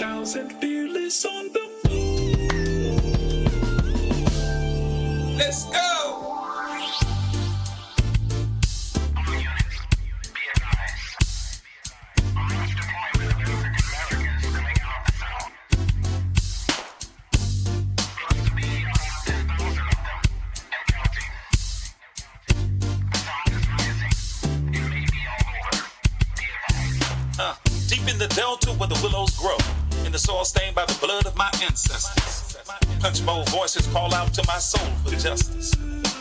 10,000 fearless on the move. Let's go. Deep in the delta where the willows grow, in the soil stained by the blood of my ancestors. Punch bowl voices call out to my soul for justice.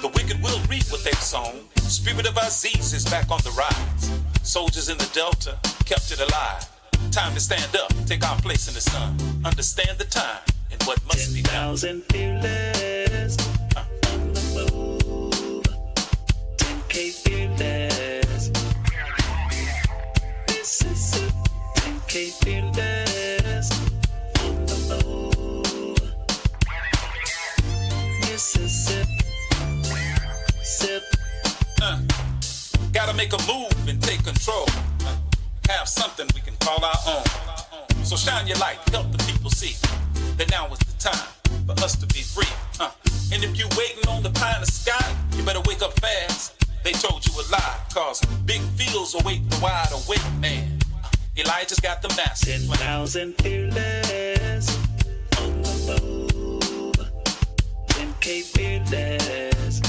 The wicked will reap what they've sown. Spirit of Aziz is back on the rise. Soldiers in the delta kept it alive. Time to stand up, take our place in the sun. Understand the time and what must be done. 10,000 fearless on the move. 10K fearless. This is it. 10K fearless on the move. Mississippi. Sip. Gotta make a move and take control. Have something we can call our own. So shine your light, help the people see that now is the time for us to be free. And if you waiting on the pie in the sky, you better wake up fast. They told you a lie, cause big fields await the wide awake man. Elijah's got the master. 10,000 fearless on the move. 10K fearless.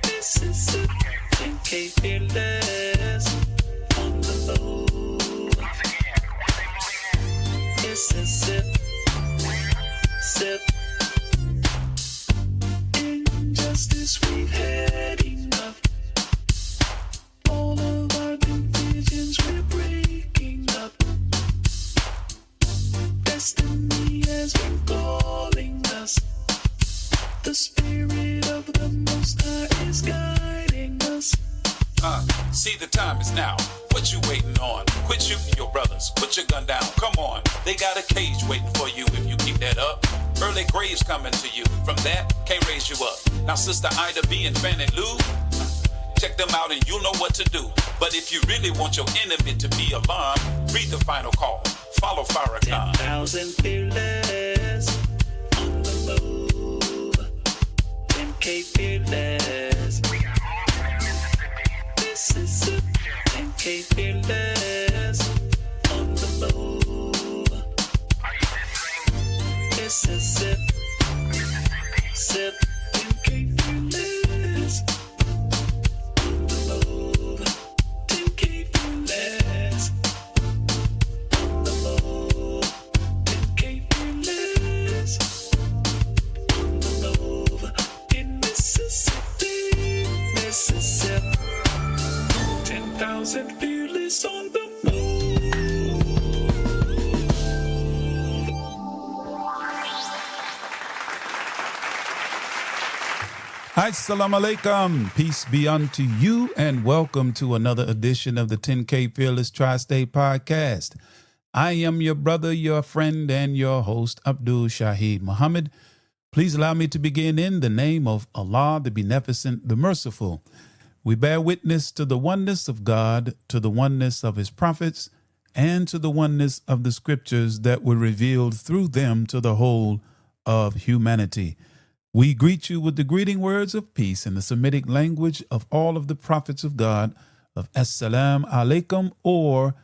Mississippi. 10K fearless on the move. Mississippi. Sip. Injustice we've had enough. All of our divisions we're breaking up. Destiny has been calling us. The spirit of the Most High is guiding us. See, the time is now. What you waiting on? Quit shooting your brothers. Put your gun down. Come on. They got a cage waiting for you if you keep that up. Early graves coming to you. From that, can't raise you up. Now, Sister Ida B and Fannie Lou, check them out and you'll know what to do. But if you really want your enemy to be alarmed, read the final call. Follow Farrakhan. 10,000 fearless on the move. 10K fearless. Mississippi. 10K fearless on the move. Mississippi. Sip. 10K fearless on the move. 10K fearless on the move. 10K fearless on the move. In Mississippi. Mississippi. 10,000 fearless on the move. Assalamu alaikum. Peace be unto you, and welcome to another edition of the 10K Fearless Tri-State Podcast. I am your brother, your friend, and your host, Abdul Shaheed Muhammad. Please allow me to begin in the name of Allah, the Beneficent, the Merciful. We bear witness to the oneness of God, to the oneness of his prophets, and to the oneness of the scriptures that were revealed through them to the whole of humanity. We greet you with the greeting words of peace in the Semitic language of all of the prophets of God, of Assalamu alaikum, or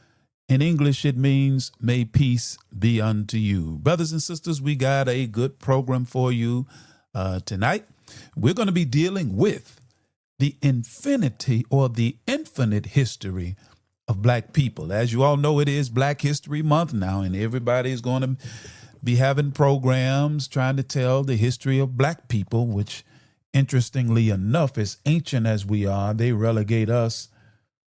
in English it means, may peace be unto you. Brothers and sisters, we got a good program for you tonight. We're going to be dealing with the infinity or the infinite history of Black people. As you all know, it is Black History Month now, and everybody's going to be having programs trying to tell the history of Black people, which, interestingly enough, as ancient as we are, they relegate us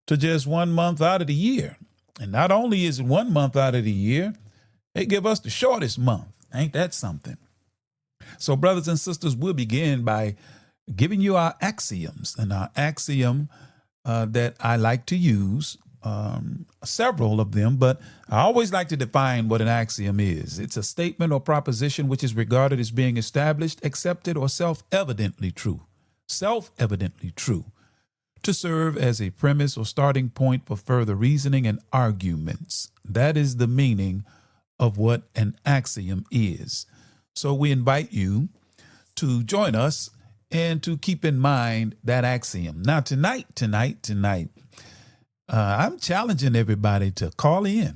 to just 1 month out of the year. And not only is it 1 month out of the year, they give us the shortest month. Ain't that something? So, brothers and sisters, we'll begin by giving you our axioms. And our axiom that I like to use, several of them, but I always like to define what an axiom is. It's a statement or proposition which is regarded as being established, accepted, or self-evidently true. Self-evidently true. to serve as a premise or starting point for further reasoning and arguments. That is the meaning of what an axiom is. So we invite you to join us and to keep in mind that axiom. Now, tonight, I'm challenging everybody to call in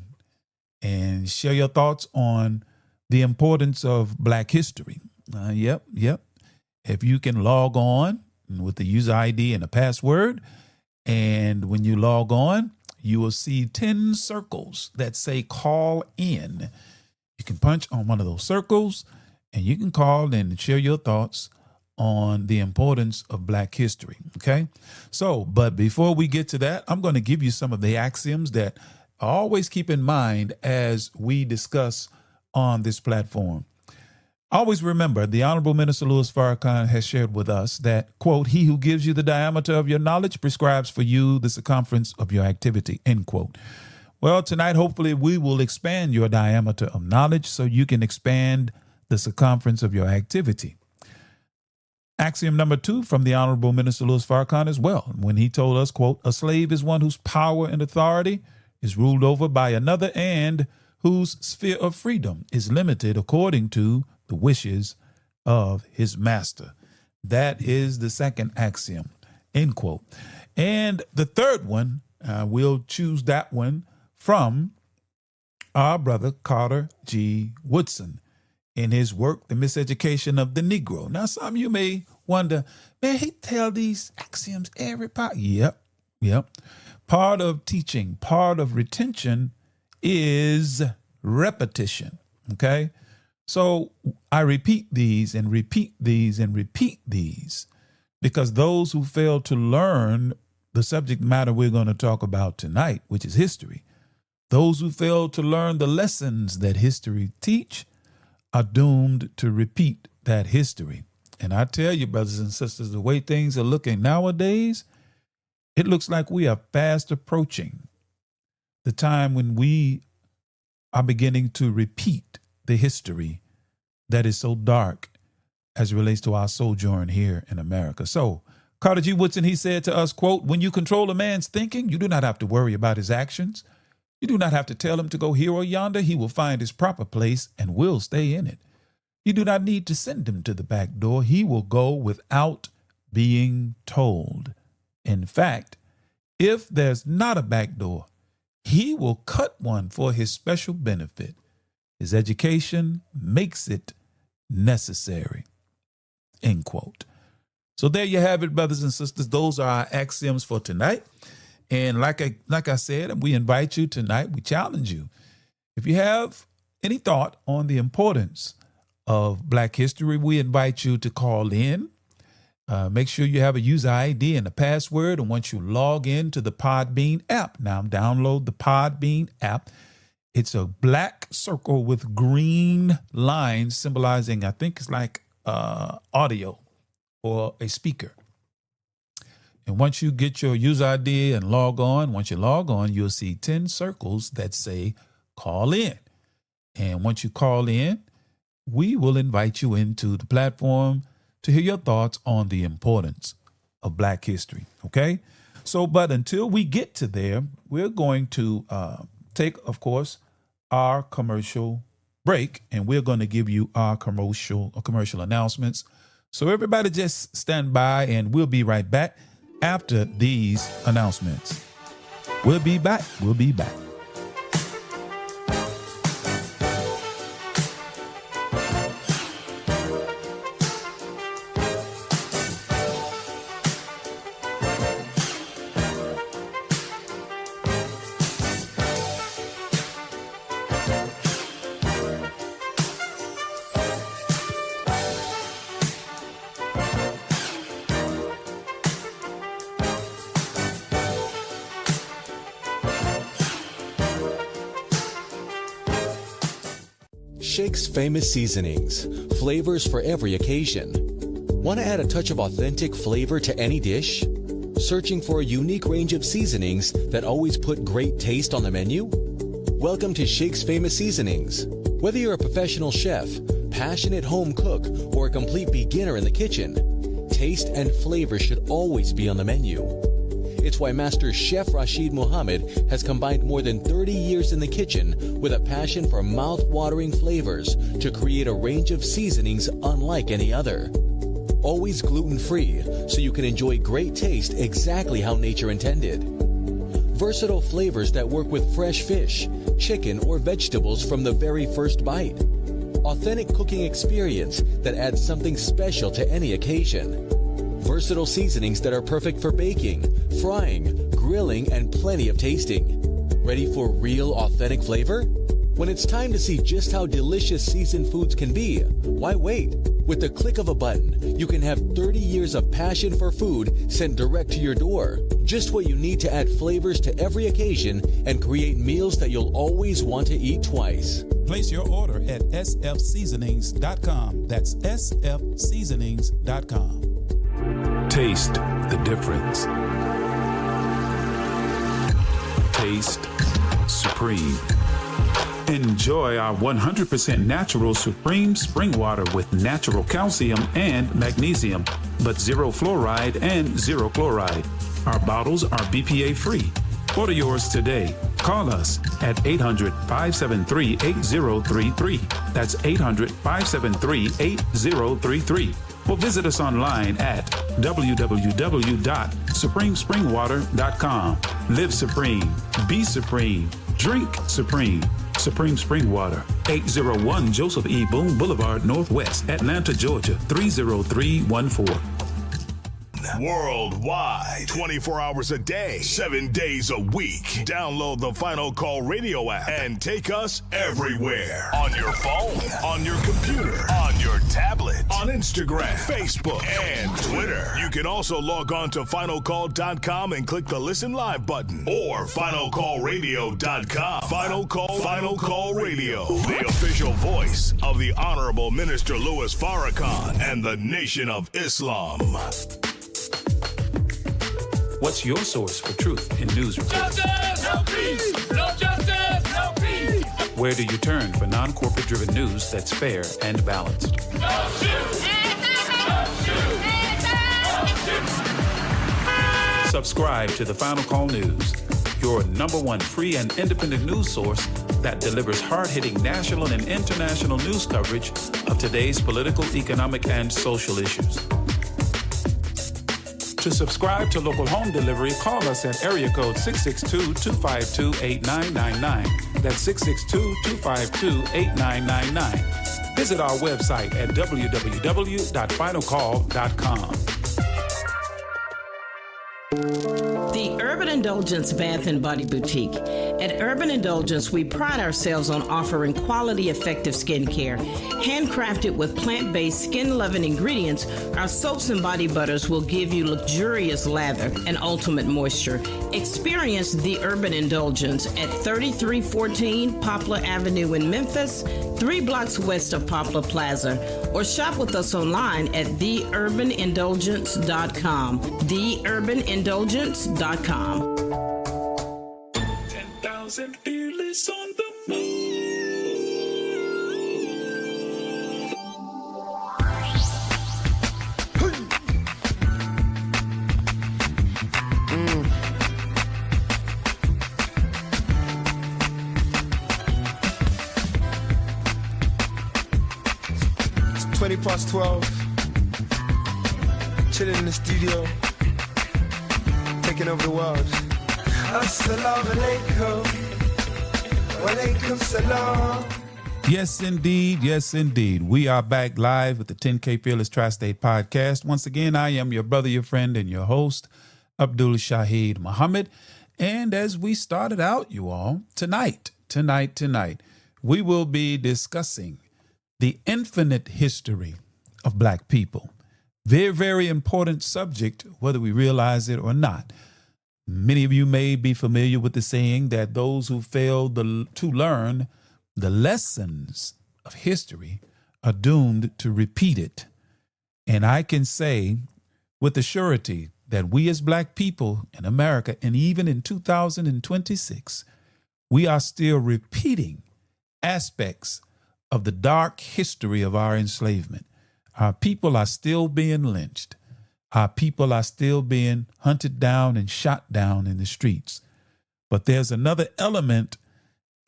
and share your thoughts on the importance of Black history. Yep. If you can log on with the user ID and a password, and when you log on, you will see 10 circles that say call in. You can punch on one of those circles and you can call and share your thoughts on the importance of Black history. Okay. So, but before we get to that, I'm going to give you some of the axioms that I always keep in mind as we discuss on this platform. Always remember, the Honorable Minister Louis Farrakhan has shared with us that, quote, he who gives you the diameter of your knowledge prescribes for you the circumference of your activity, end quote. Well, tonight, hopefully, we will expand your diameter of knowledge so you can expand the circumference of your activity. Axiom number 2 from the Honorable Minister Louis Farrakhan as well, when he told us, quote, a slave is one whose power and authority is ruled over by another and whose sphere of freedom is limited according to the wishes of his master. That is the second axiom, end quote. And the third one, we'll choose that one from our brother Carter G. Woodson in his work, The Miseducation of the Negro. Now, some of you may wonder, man, he tell these axioms every part. Yep. Part of teaching, part of retention is repetition, okay? So I repeat these and repeat these and repeat these because those who fail to learn the subject matter we're going to talk about tonight, which is history, those who fail to learn the lessons that history teach are doomed to repeat that history. And I tell you, brothers and sisters, the way things are looking nowadays, it looks like we are fast approaching the time when we are beginning to repeat the history that is so dark as it relates to our sojourn here in America. So Carter G. Woodson, he said to us, quote, when you control a man's thinking, you do not have to worry about his actions. You do not have to tell him to go here or yonder. He will find his proper place and will stay in it. You do not need to send him to the back door. He will go without being told. In fact, if there's not a back door, he will cut one for his special benefit. His education makes it necessary, end quote. So there you have it, brothers and sisters. Those are our axioms for tonight. And like I said, we invite you tonight, we challenge you. If you have any thought on the importance of Black history, we invite you to call in. Make sure you have a user ID and a password. And once you log into the Podbean app, now download the Podbean app. It's a black circle with green lines symbolizing, I think it's like audio or a speaker. And once you get your user ID and log on, you'll see 10 circles that say call in. And once you call in, we will invite you into the platform to hear your thoughts on the importance of Black history. Okay. So, but until we get to there, we're going to take, of course, our commercial break, and we're going to give you our commercial announcements. So everybody just stand by, and we'll be right back after these announcements. We'll be back. Shake's Famous Seasonings. Flavors for every occasion. Want to add a touch of authentic flavor to any dish? Searching for a unique range of seasonings that always put great taste on the menu? Welcome to Shake's Famous Seasonings. Whether you're a professional chef, passionate home cook, or a complete beginner in the kitchen, taste and flavor should always be on the menu. It's why Master Chef Rashid Muhammad has combined more than 30 years in the kitchen with a passion for mouth-watering flavors to create a range of seasonings unlike any other. Always gluten-free, so you can enjoy great taste exactly how nature intended. Versatile flavors that work with fresh fish, chicken, or vegetables from the very first bite. Authentic cooking experience that adds something special to any occasion. Versatile seasonings that are perfect for baking, frying, grilling, and plenty of tasting. Ready for real, authentic flavor? When it's time to see just how delicious seasoned foods can be, why wait? With the click of a button, you can have 30 years of passion for food sent direct to your door. Just what you need to add flavors to every occasion and create meals that you'll always want to eat twice. Place your order at sfseasonings.com. That's sfseasonings.com. Taste the difference. Taste Supreme. Enjoy our 100% natural Supreme spring water with natural calcium and magnesium, but zero fluoride and zero chloride. Our bottles are BPA free. Order yours today. Call us at 800-573-8033. That's 800-573-8033. Or visit us online at www.supremespringwater.com. Live supreme. Be supreme. Drink supreme. Supreme Spring Water, 801 Joseph E. Boone Boulevard, Northwest, Atlanta, Georgia, 30314. Worldwide, 24 hours a day, 7 days a week. Download the Final Call radio app and take us everywhere. On your phone, on your computer, on your tablet, on Instagram, Facebook, and Twitter. You can also log on to finalcall.com and click the Listen Live button or finalcallradio.com. Final Call Radio, the official voice of the Honorable Minister Louis Farrakhan and the Nation of Islam. What's your source for truth in news reports? Justice, no peace. No justice, no peace. Where do you turn for non-corporate driven news that's fair and balanced? No shoot. No shoot. Subscribe to the Final Call News, your #1 free and independent news source that delivers hard-hitting national and international news coverage of today's political, economic, and social issues. To subscribe to local home delivery, call us at area code 662-252-8999. That's 662-252-8999. Visit our website at www.finalcall.com. The Urban Indulgence Bath and Body Boutique. At Urban Indulgence, we pride ourselves on offering quality, effective skincare. Handcrafted with plant-based, skin-loving ingredients, our soaps and body butters will give you luxurious lather and ultimate moisture. Experience The Urban Indulgence at 3314 Poplar Avenue in Memphis, 3 blocks west of Poplar Plaza, or shop with us online at theurbanindulgence.com. theurbanindulgence.com. 10,000 fearless on the move. 20 past 12, chilling in the studio, taking over the world. Assalamu alaikum, wa alaikum salam. Yes, indeed. Yes, indeed. We are back live with the 10K Fearless Tri-State Podcast. Once again, I am your brother, your friend, and your host, Abdul Shaheed Muhammad. And as we started out, you all, tonight, we will be discussing the infinite history of Black people. Very, very important subject, whether we realize it or not. Many of you may be familiar with the saying that those who fail to learn the lessons of history are doomed to repeat it. And I can say with a surety that we as Black people in America, and even in 2026, we are still repeating aspects of the dark history of our enslavement. Our people are still being lynched. Our people are still being hunted down and shot down in the streets. But there's another element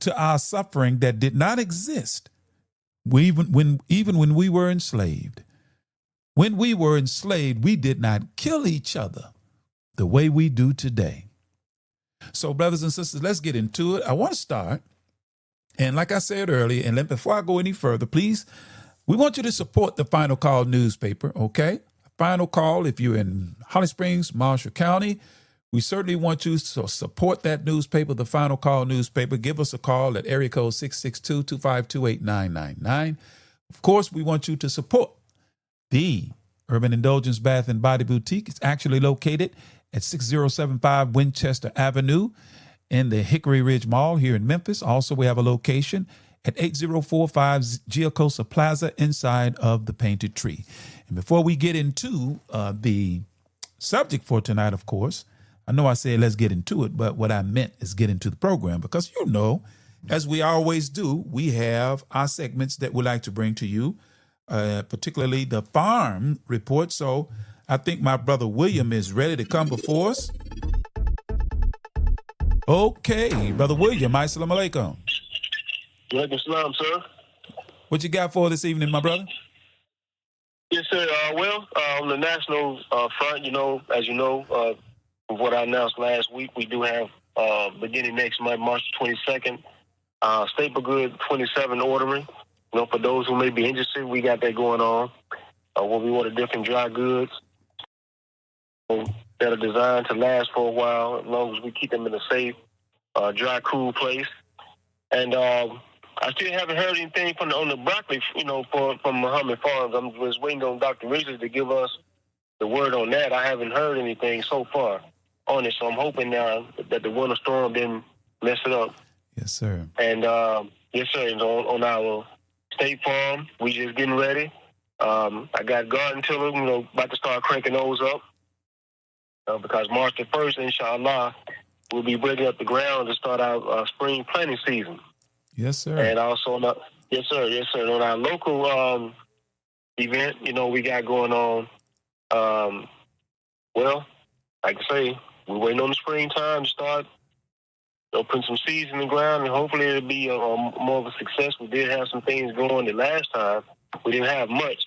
to our suffering that did not exist even when we were enslaved. When we were enslaved, we did not kill each other the way we do today. So, brothers and sisters, let's get into it. I want to start. And like I said earlier, and before I go any further, please, we want you to support the Final Call newspaper, okay? Final Call, if you're in Holly Springs, Marshall County, we certainly want you to support that newspaper, the Final Call newspaper. Give us a call at area code 662-252-8999. Of course, we want you to support the Urban Indulgence Bath and Body Boutique. It's actually located at 6075 Winchester Avenue in the Hickory Ridge Mall here in Memphis. Also, we have a location at 8045 Giacosa Plaza inside of the Painted Tree. And before we get into the subject for tonight, of course, I know I said let's get into it, but what I meant is get into the program because, you know, as we always do, we have our segments that we like to bring to you, particularly the farm report. So I think my brother William is ready to come before us. Okay, Brother William, assalamu alaikum. Walaikum salam, sir. What you got for this evening, my brother? Yes, sir. On the national front, as you know, of what I announced last week, we do have, beginning next month, March 22nd, staple good 27 ordering. For those who may be interested, we got that going on. Where we order different dry goods that are designed to last for a while, as long as we keep them in a safe, dry, cool place. And I still haven't heard anything on the broccoli, from Muhammad Farms. I'm just waiting on Dr. Richards to give us the word on that. I haven't heard anything so far on it, so I'm hoping now that the winter storm didn't mess it up. Yes, sir. And yes, sir. On our State Farm, we just getting ready. I got garden tiller, about to start cranking those up because March the 1st, inshallah, we'll be breaking up the ground to start our spring planting season. Yes, sir. And also, yes, sir. On our local event, we got going on. Like I say, we're waiting on the springtime to start putting some seeds in the ground, and hopefully it'll be more of a success. We did have some things going the last time. We didn't have much,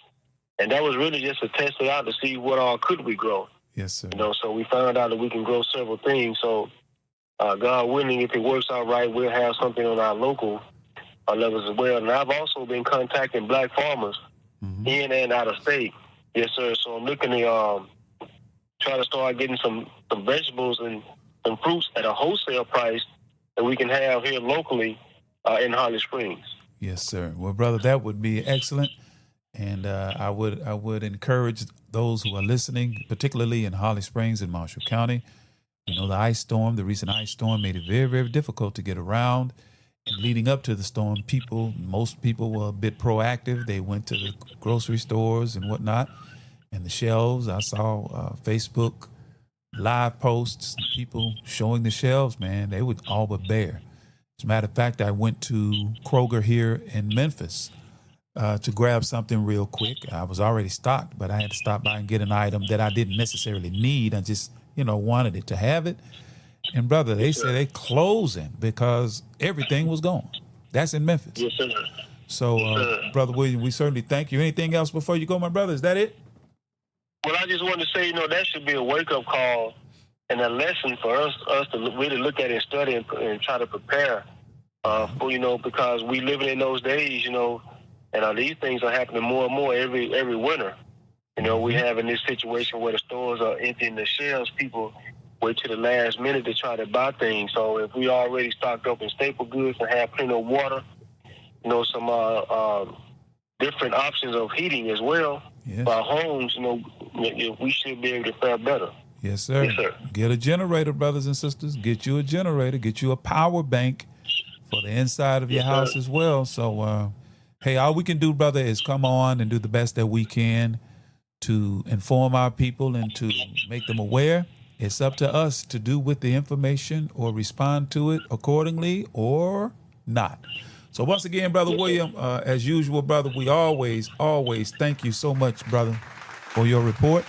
and that was really just to test it out to see what all could we grow. Yes, sir. So we found out that we can grow several things. So God willing, if it works out right, we'll have something on our local levels as well. And I've also been contacting black farmers in and out of state. Yes, sir. So I'm looking to try to start getting some vegetables and some fruits at a wholesale price that we can have here locally in Holly Springs. Yes, sir. Well, brother, that would be excellent. And I would encourage those who are listening, particularly in Holly Springs and Marshall County. The recent ice storm made it very, very difficult to get around. And leading up to the storm, most people were a bit proactive. They went to the grocery stores and whatnot, and the shelves. I saw Facebook live posts, people showing the shelves, man. They were all but bare. As a matter of fact, I went to Kroger here in Memphis to grab something real quick. I was already stocked, but I had to stop by and get an item that I didn't necessarily need. I just, wanted it to have it. And brother, they say they closing because everything was gone. That's in Memphis. Yes, sir. So, Brother William, we certainly thank you. Anything else before you go, my brother? Is that it? Well, I just wanted to say, that should be a wake-up call and a lesson for us to really look at and study and try to prepare for, because we living in those days, and these things are happening more and more every winter. We have in this situation where the stores are emptying the shelves. People wait to the last minute to try to buy things. So if we already stocked up in staple goods and have plenty of water, some different options of heating as well for our homes, we should be able to fare better. Yes, sir. Yes, sir. Get a generator, brothers and sisters. Get you a generator. Get you a power bank for the inside of your house as well. So, hey, all we can do, brother, is come on and do the best that we can to inform our people and to make them aware. It's up to us to do with the information or respond to it accordingly or not. So once again, Brother William, as usual, brother, we always thank you so much, brother, for your report.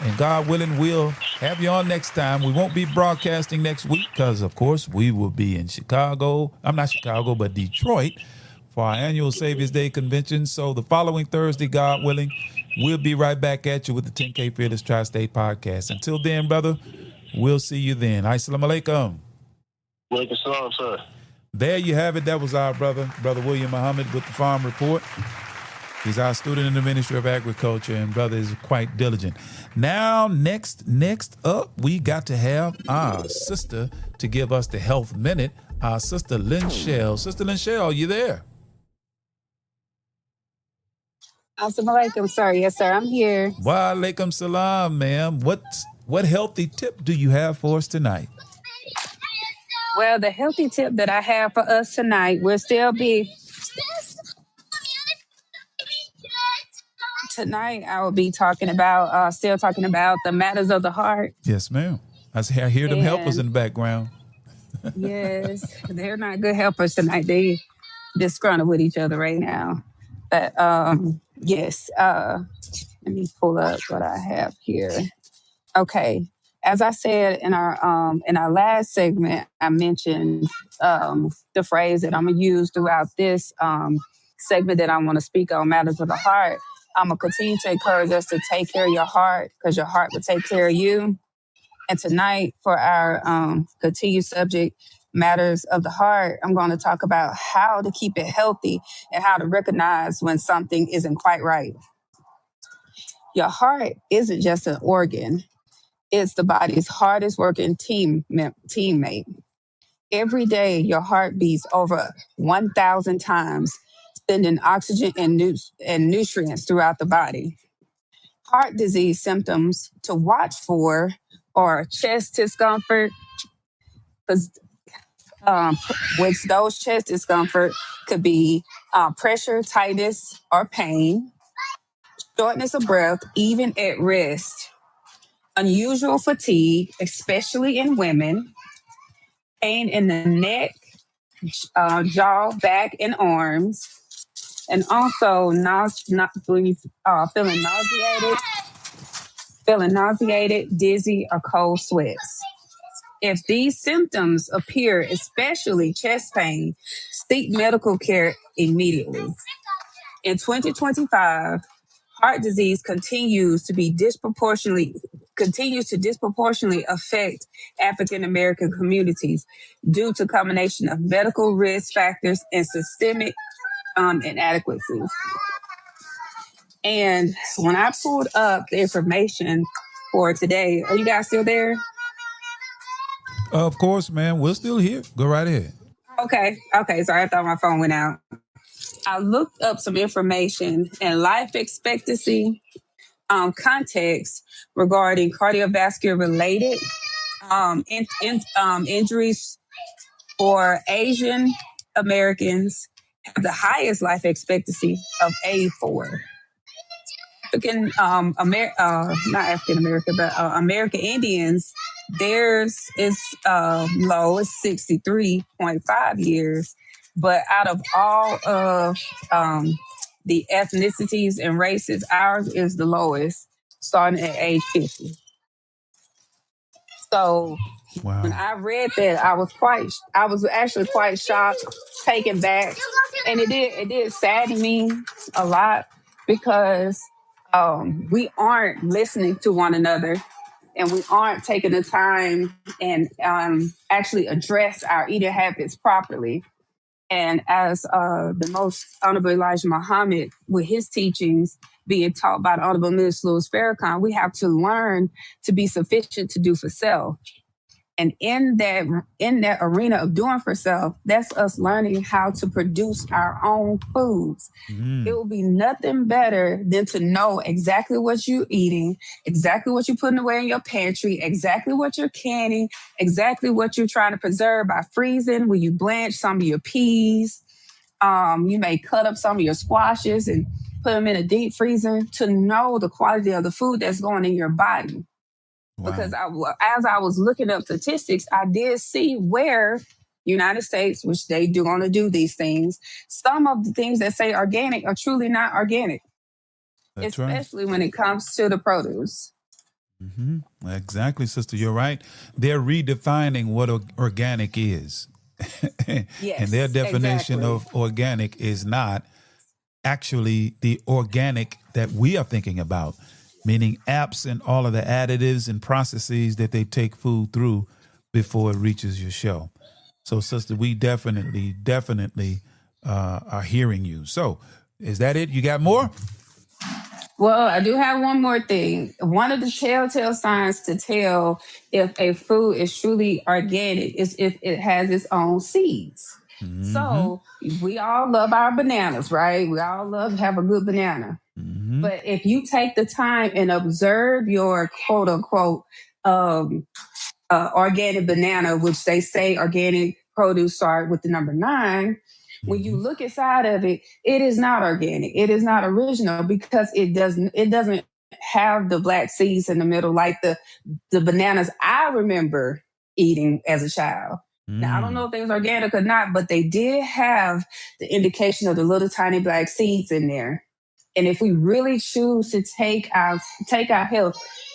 And God willing, we'll have you on next time. We won't be broadcasting next week because, of course, we will be in Chicago. I'm not Chicago, but Detroit for our annual Savior's Day convention. So the following Thursday, God willing, we'll be right back at you with the 10K Fearless Tri-State Podcast. Until then, brother, we'll see you then. Assalamu alaikum. Walaikum salam, sir. There you have it. That was our Brother William Muhammad with the Farm Report. He's our student in the Ministry of Agriculture, and brother is quite diligent. Now, next up, we got to have our sister to give us the health minute, our sister Lynn Shell. Sister Lynn Shell, you there? Assalamu alaikum, sir. Yes, sir. I'm here. Wa alaikum salam, ma'am. What healthy tip do you have for us tonight? Well, the healthy tip that I have for us tonight will still be tonight. I will be talking about, still talking about the matters of the heart. Yes, ma'am. I hear them helpers in the background. Yes, they're not good helpers tonight. They disgruntled with each other right now. But yes, let me pull up what I have here. Okay, as I said in our last segment, I mentioned the phrase that I'm gonna use throughout this segment that I want to speak on matters of the heart. I'm gonna continue to encourage us to take care of your heart because your heart will take care of you. And tonight, for our continued subject, matters of the heart, I'm going to talk about how to keep it healthy and how to recognize when something isn't quite right. Your heart isn't just an organ. It's the body's hardest working teammate. Every day, your heart beats over 1,000 times, sending oxygen and nutrients throughout the body. Heart disease symptoms to watch for are chest discomfort, which those chest discomfort could be pressure, tightness, or pain, shortness of breath, even at rest, unusual fatigue, especially in women, pain in the neck, jaw, back, and arms, and also feeling nauseated, dizzy, or cold sweats. If these symptoms appear, especially chest pain, seek medical care immediately. In 2025, heart disease continues to disproportionately affect African American communities due to combination of medical risk factors and systemic inadequacies. And when I pulled up the information for today, are you guys still there? Of course, man. We're still here. Go right ahead. Okay. Sorry, I thought my phone went out. I looked up some information and life expectancy context regarding cardiovascular related injuries for Asian Americans have the highest life expectancy of A4. Not African American, but American Indians, theirs is low, it's 63.5 years. But out of all of the ethnicities and races, ours is the lowest, starting at age 50. So Wow. when I read that, I was actually quite shocked, taken back, and it did sadden me a lot because we aren't listening to one another, and we aren't taking the time and actually address our eating habits properly. And as the most Honorable Elijah Muhammad, with his teachings being taught by the Honorable Minister Louis Farrakhan, we have to learn to be sufficient to do for self. And in that arena of doing for self, that's us learning how to produce our own foods. It will be nothing better than to know exactly what you're eating, exactly what you're putting away in your pantry, exactly what you're canning, exactly what you're trying to preserve by freezing. When you blanch some of your peas, you may cut up some of your squashes and put them in a deep freezer to know the quality of the food that's going in your body. Wow. Because as I was looking up statistics, I did see where United States, which they do want to do these things, some of the things that say organic are truly not organic. That's especially right. When it comes to the produce. Exactly, sister. You're right. They're redefining what organic is. And their Yes, definition exactly. of organic is not actually the organic that we are thinking about, meaning absent all of the additives and processes that they take food through before it reaches your show. So, sister, we definitely are hearing you. So, is that it? You got more? Well, I do have one more thing. One of the telltale signs to tell if a food is truly organic is if it has its own seeds. Mm-hmm. So we all love our bananas, right? We all love have a good banana. Mm-hmm. But if you take the time and observe your quote unquote um, organic banana, which they say organic produce start with the number 9. When you Mm-hmm. look inside of it, it is not organic. It is not original because it doesn't have the black seeds in the middle like the bananas I remember eating as a child. Now I don't know Mm. if they was organic or not, but they did have the indication of the little tiny black seeds in there. And if we really choose to take our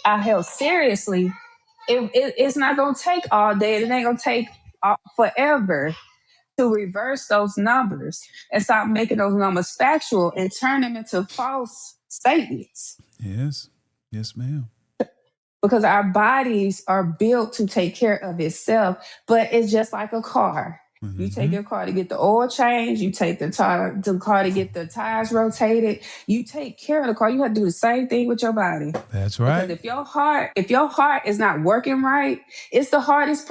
health seriously, it's not going to take all day. It ain't going to take forever to reverse those numbers and stop making those numbers factual and turn them into false statements. Yes. Yes, ma'am. Because our bodies are built to take care of itself, but it's just like a car. You take Mm-hmm. your car to get the oil change. You take the car to get the tires rotated. You take care of the car. You have to do the same thing with your body. That's Because right. if your heart is not working right, it's the hardest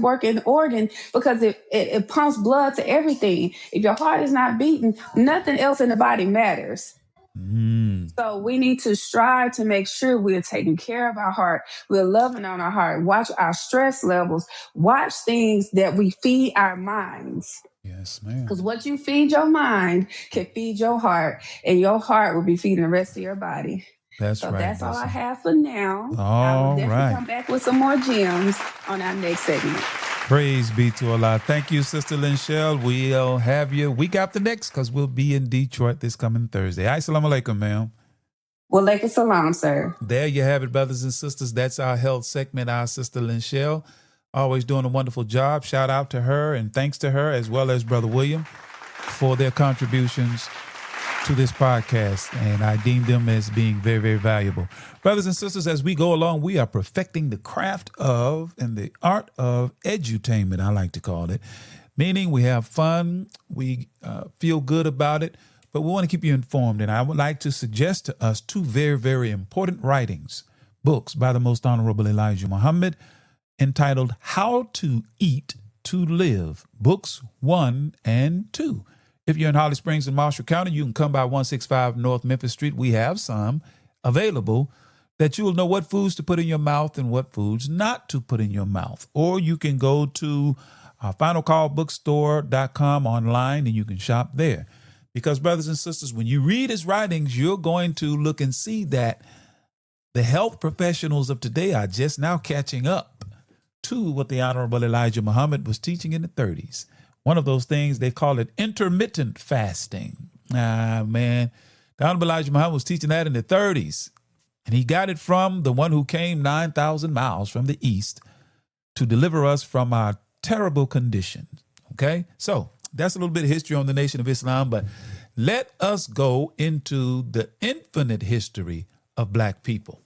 working organ because it pumps blood to everything. If your heart is not beating, nothing else in the body matters. Mm. So we need to strive to make sure we're taking care of our heart. We're loving on our heart. Watch our stress levels. Watch things that we feed our minds. Yes, ma'am. Because what you feed your mind can feed your heart, and your heart will be feeding the rest of your body. That's So right, that's all I Bessie. have for now. I will All definitely right. come back with some more gems on our next segment. Praise be to Allah. Thank you, Sister Lynchelle. We'll have you week after next because we'll be in Detroit this coming Thursday. Assalamu alaikum, ma'am. Walaikum salam, sir. There you have it, brothers and sisters. That's our health segment. Our Sister Lynchelle, always doing a wonderful job. Shout out to her and thanks to her as well as Brother William for their contributions to this podcast, and I deem them as being very, very valuable. Brothers and sisters, as we go along, we are perfecting the craft of and the art of edutainment, I like to call it, meaning we have fun, we feel good about it, but we want to keep you informed, and I would like to suggest to us 2 very, very important writings, books by the Most Honorable Elijah Muhammad, entitled How to Eat to Live, Books 1 and 2. If you're in Holly Springs and Marshall County, you can come by 165 North Memphis Street. We have some available that you will know what foods to put in your mouth and what foods not to put in your mouth. Or you can go to finalcallbookstore.com online and you can shop there. Because, brothers and sisters, when you read his writings, you're going to look and see that the health professionals of today are just now catching up to what the Honorable Elijah Muhammad was teaching in the 30s. One of those things, they call it intermittent fasting. Man, the Honorable Elijah Muhammad was teaching that in the 30s. And he got it from the one who came 9,000 miles from the east to deliver us from our terrible condition. Okay? So that's a little bit of history on the Nation of Islam, but let us go into the infinite history of black people.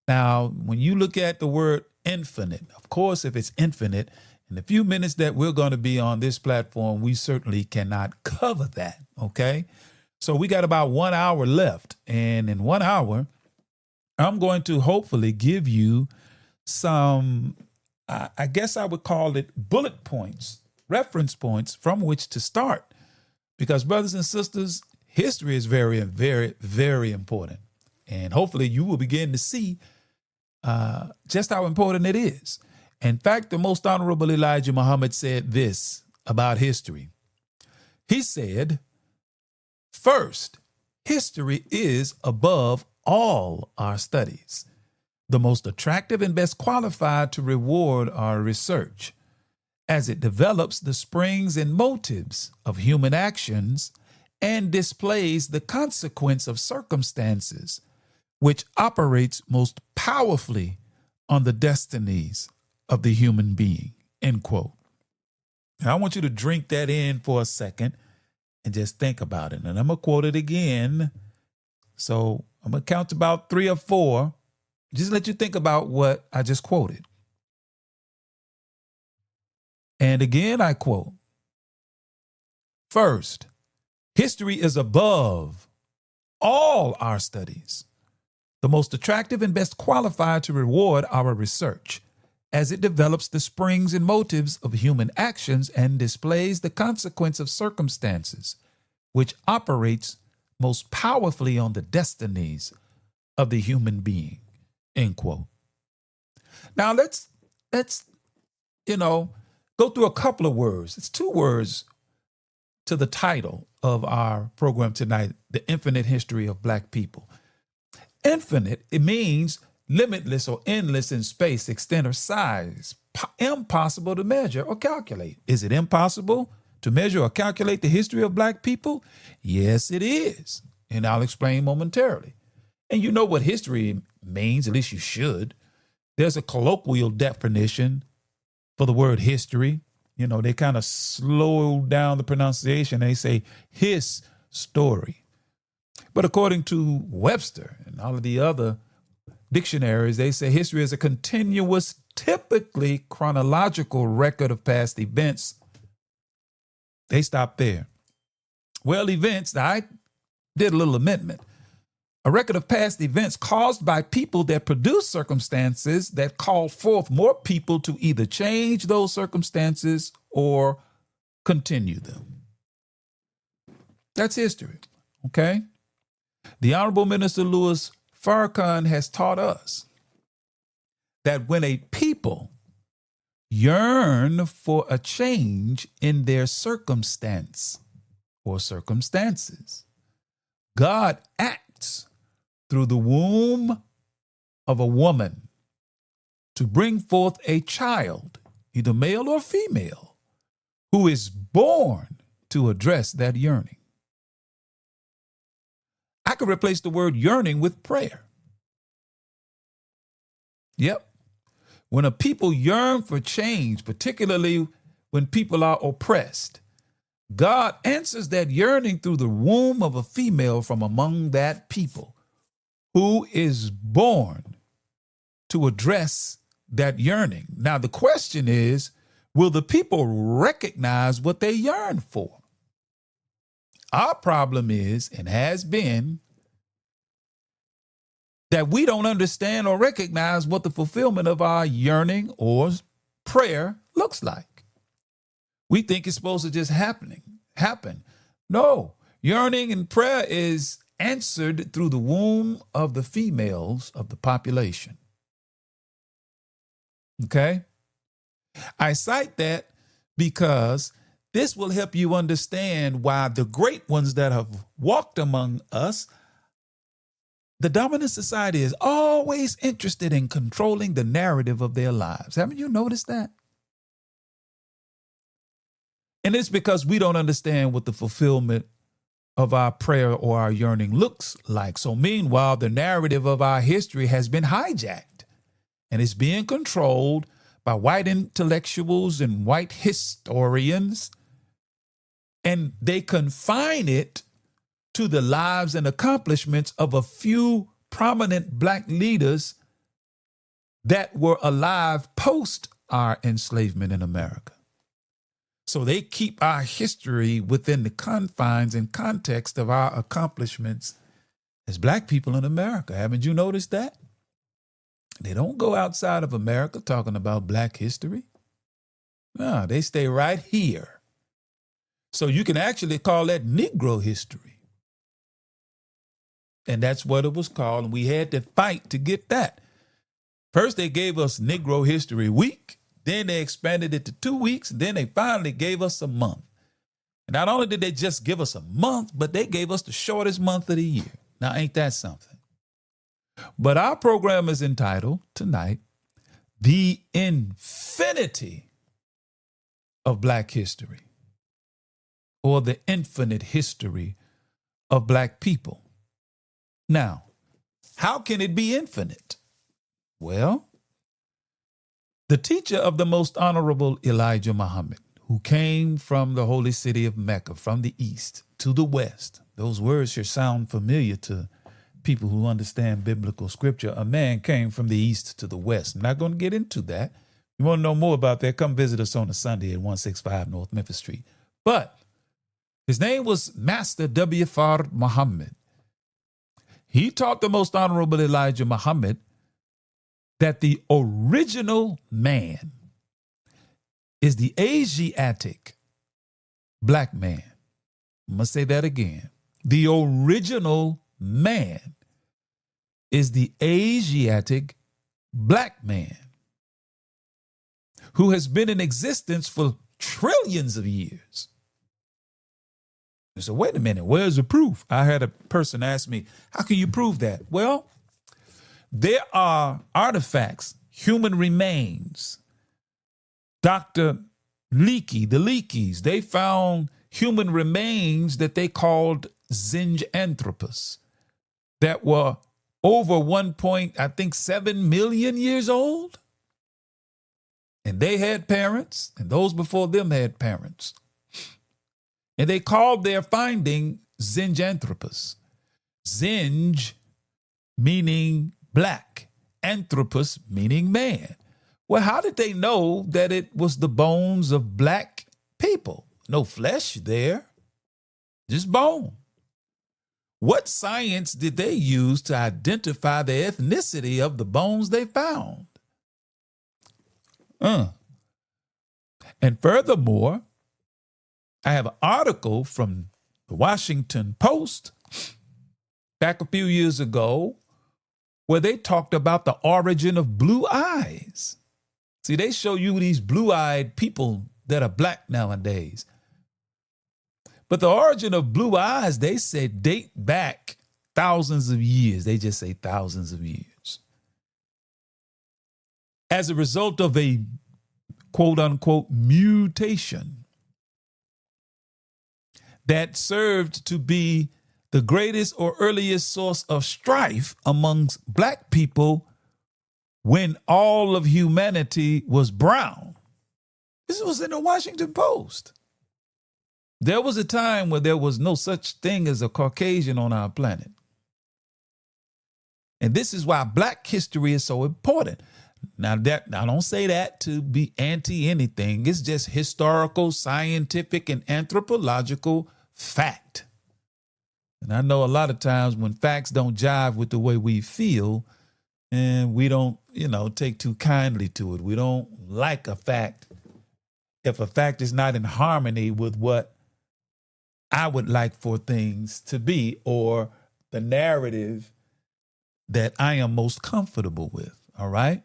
Now, when you look at the word infinite, of course, if it's infinite, in the few minutes that we're going to be on this platform, we certainly cannot cover that, okay? So we got about 1 hour left, and in 1 hour, I'm going to hopefully give you some, I guess I would call it bullet points, reference points from which to start. Because, brothers and sisters, history is very, very, very important. And hopefully you will begin to see just how important it is. In fact, the Most Honorable Elijah Muhammad said this about history. He said, first, history is above all our studies, the most attractive and best qualified to reward our research, as it develops the springs and motives of human actions and displays the consequence of circumstances, which operates most powerfully on the destinies of the human being, end quote. Now, I want you to drink that in for a second and just think about it. And I'm going to quote it again. So I'm going to count to about 3 or 4. Just let you think about what I just quoted. And again, I quote, first, history is above all our studies, the most attractive and best qualified to reward our research, as it develops the springs and motives of human actions and displays the consequence of circumstances, which operates most powerfully on the destinies of the human being, end quote. Now let's go through a couple of words. It's 2 words to the title of our program tonight, The Infinite History of Black People. Infinite, it means limitless or endless in space, extent, or size, impossible to measure or calculate. Is it impossible to measure or calculate the history of Black people? Yes, it is. And I'll explain momentarily. And you know what history means, at least you should. There's a colloquial definition for the word history. You know, they kind of slow down the pronunciation. They say his story. But according to Webster and all of the other dictionaries, they say history is a continuous, typically chronological record of past events. They stop there. Well, events, I did a little amendment. A record of past events caused by people that produce circumstances that call forth more people to either change those circumstances or continue them. That's history, okay? The Honorable Minister Louis Farrakhan has taught us that when a people yearn for a change in their circumstance or circumstances, God acts through the womb of a woman to bring forth a child, either male or female, who is born to address that yearning. I could replace the word yearning with prayer. Yep. When a people yearn for change, particularly when people are oppressed, God answers that yearning through the womb of a female from among that people who is born to address that yearning. Now, the question is, will the people recognize what they yearn for? Our problem is, and has been, that we don't understand or recognize what the fulfillment of our yearning or prayer looks like. We think it's supposed to just happen. No, yearning and prayer is answered through the womb of the females of the population. Okay? I cite that because this will help you understand why the great ones that have walked among us, the dominant society is always interested in controlling the narrative of their lives. Haven't you noticed that? And it's because we don't understand what the fulfillment of our prayer or our yearning looks like. So meanwhile, the narrative of our history has been hijacked and it's being controlled by white intellectuals and white historians. And they confine it to the lives and accomplishments of a few prominent Black leaders that were alive post our enslavement in America. So they keep our history within the confines and context of our accomplishments as Black people in America. Haven't you noticed that? They don't go outside of America talking about Black history. No, they stay right here. So you can actually call that Negro history. And that's what it was called. And we had to fight to get that. First, they gave us Negro History Week. Then they expanded it to 2 weeks. Then they finally gave us a month. And not only did they just give us a month, but they gave us the shortest month of the year. Now, ain't that something? But our program is entitled tonight, The Infinity of Black History, or the infinite history of Black people. Now, How can it be infinite? Well, the teacher of the most honorable Elijah Muhammad, who came from the holy city of Mecca, from the east to the west. Those words should sound familiar to people who understand biblical scripture. A man came from the east to the west. I'm not going to get into that. You want to know more about that? Come visit us on a Sunday at 165 North Memphis Street. But his name was Master W. Fard Muhammad. He taught the most honorable Elijah Muhammad that the original man is the Asiatic black man. I'm going to say that again. The original man is the Asiatic black man who has been in existence for trillions of years. So wait a minute, where's the proof? I had a person ask me, how can you prove that? Well, there are artifacts, human remains. Dr. Leakey, the Leakeys, they found human remains that they called Zinjanthropus that were over 7 million years old. And they had parents, and those before them had parents. And they called their finding Zinjanthropus. Zinj meaning black, anthropus meaning man. Well, how did they know that it was the bones of black people? No flesh there, just bone. What science did they use to identify the ethnicity of the bones they found? And furthermore, I have an article from the Washington Post back a few years ago where they talked about the origin of blue eyes. See, they show you these blue-eyed people that are black nowadays. But the origin of blue eyes, they said, date back thousands of years. They just say thousands of years. As a result of a quote-unquote mutation that served to be the greatest or earliest source of strife amongst black people when all of humanity was brown. This was in the Washington Post. There was a time where there was no such thing as a Caucasian on our planet. And this is why black history is so important. Now, I don't say that to be anti anything. It's just historical, scientific, and anthropological fact. And I know a lot of times when facts don't jive with the way we feel, and we don't, take too kindly to it. We don't like a fact if a fact is not in harmony with what I would like for things to be, or the narrative that I am most comfortable with. All right.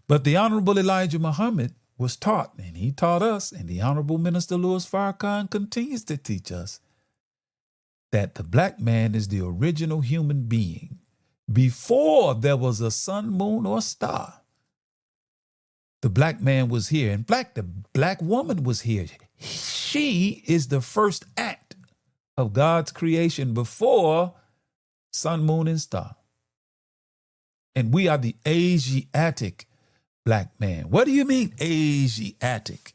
But the Honorable Elijah Muhammad was taught, and he taught us, and the Honorable Minister Louis Farrakhan continues to teach us, that the black man is the original human being before there was a sun, moon, or star. The black man was here. In fact, the black woman was here. She is the first act of God's creation before sun, moon, and star. And we are the Asiatic black man. What do you mean Asiatic?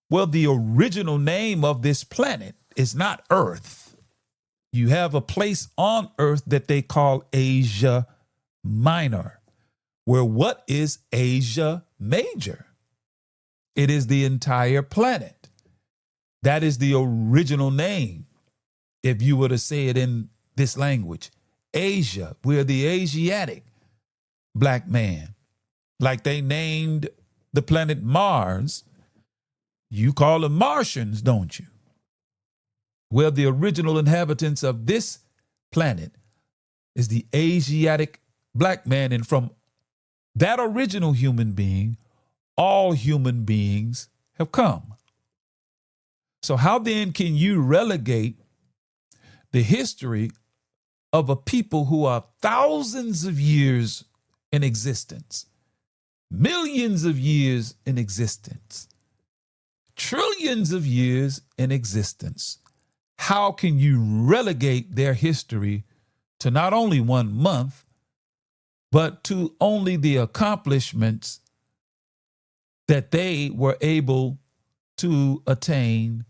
Well, the original name of this planet is not Earth. You have a place on Earth that they call Asia Minor, where what is Asia Major? It is the entire planet. That is the original name, if you were to say it in this language. Asia, we're the Asiatic black man. Like they named the planet Mars, you call them Martians, don't you? Well, the original inhabitants of this planet is the Asiatic black man. And from that original human being, all human beings have come. So how then can you relegate the history of a people who are thousands of years in existence, millions of years in existence, trillions of years in existence? How can you relegate their history to not only 1 month, but to only the accomplishments that they were able to attain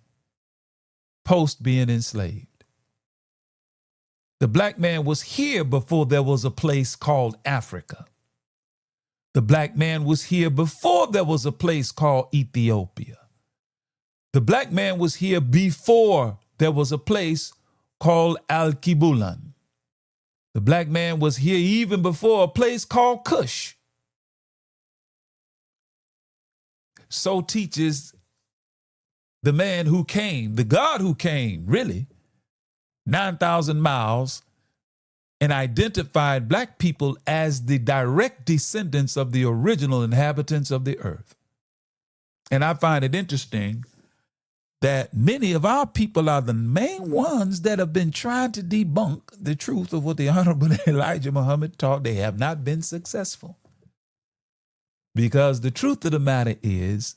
post being enslaved. The black man was here before there was a place called Africa. The black man was here before there was a place called Ethiopia. The black man was here before there was a place called Al-Kibulan. The black man was here even before a place called Cush. So teaches the man who came, the God who came, really, 9,000 miles and identified black people as the direct descendants of the original inhabitants of the earth. And I find it interesting that many of our people are the main ones that have been trying to debunk the truth of what the Honorable Elijah Muhammad taught. They have not been successful. Because the truth of the matter is,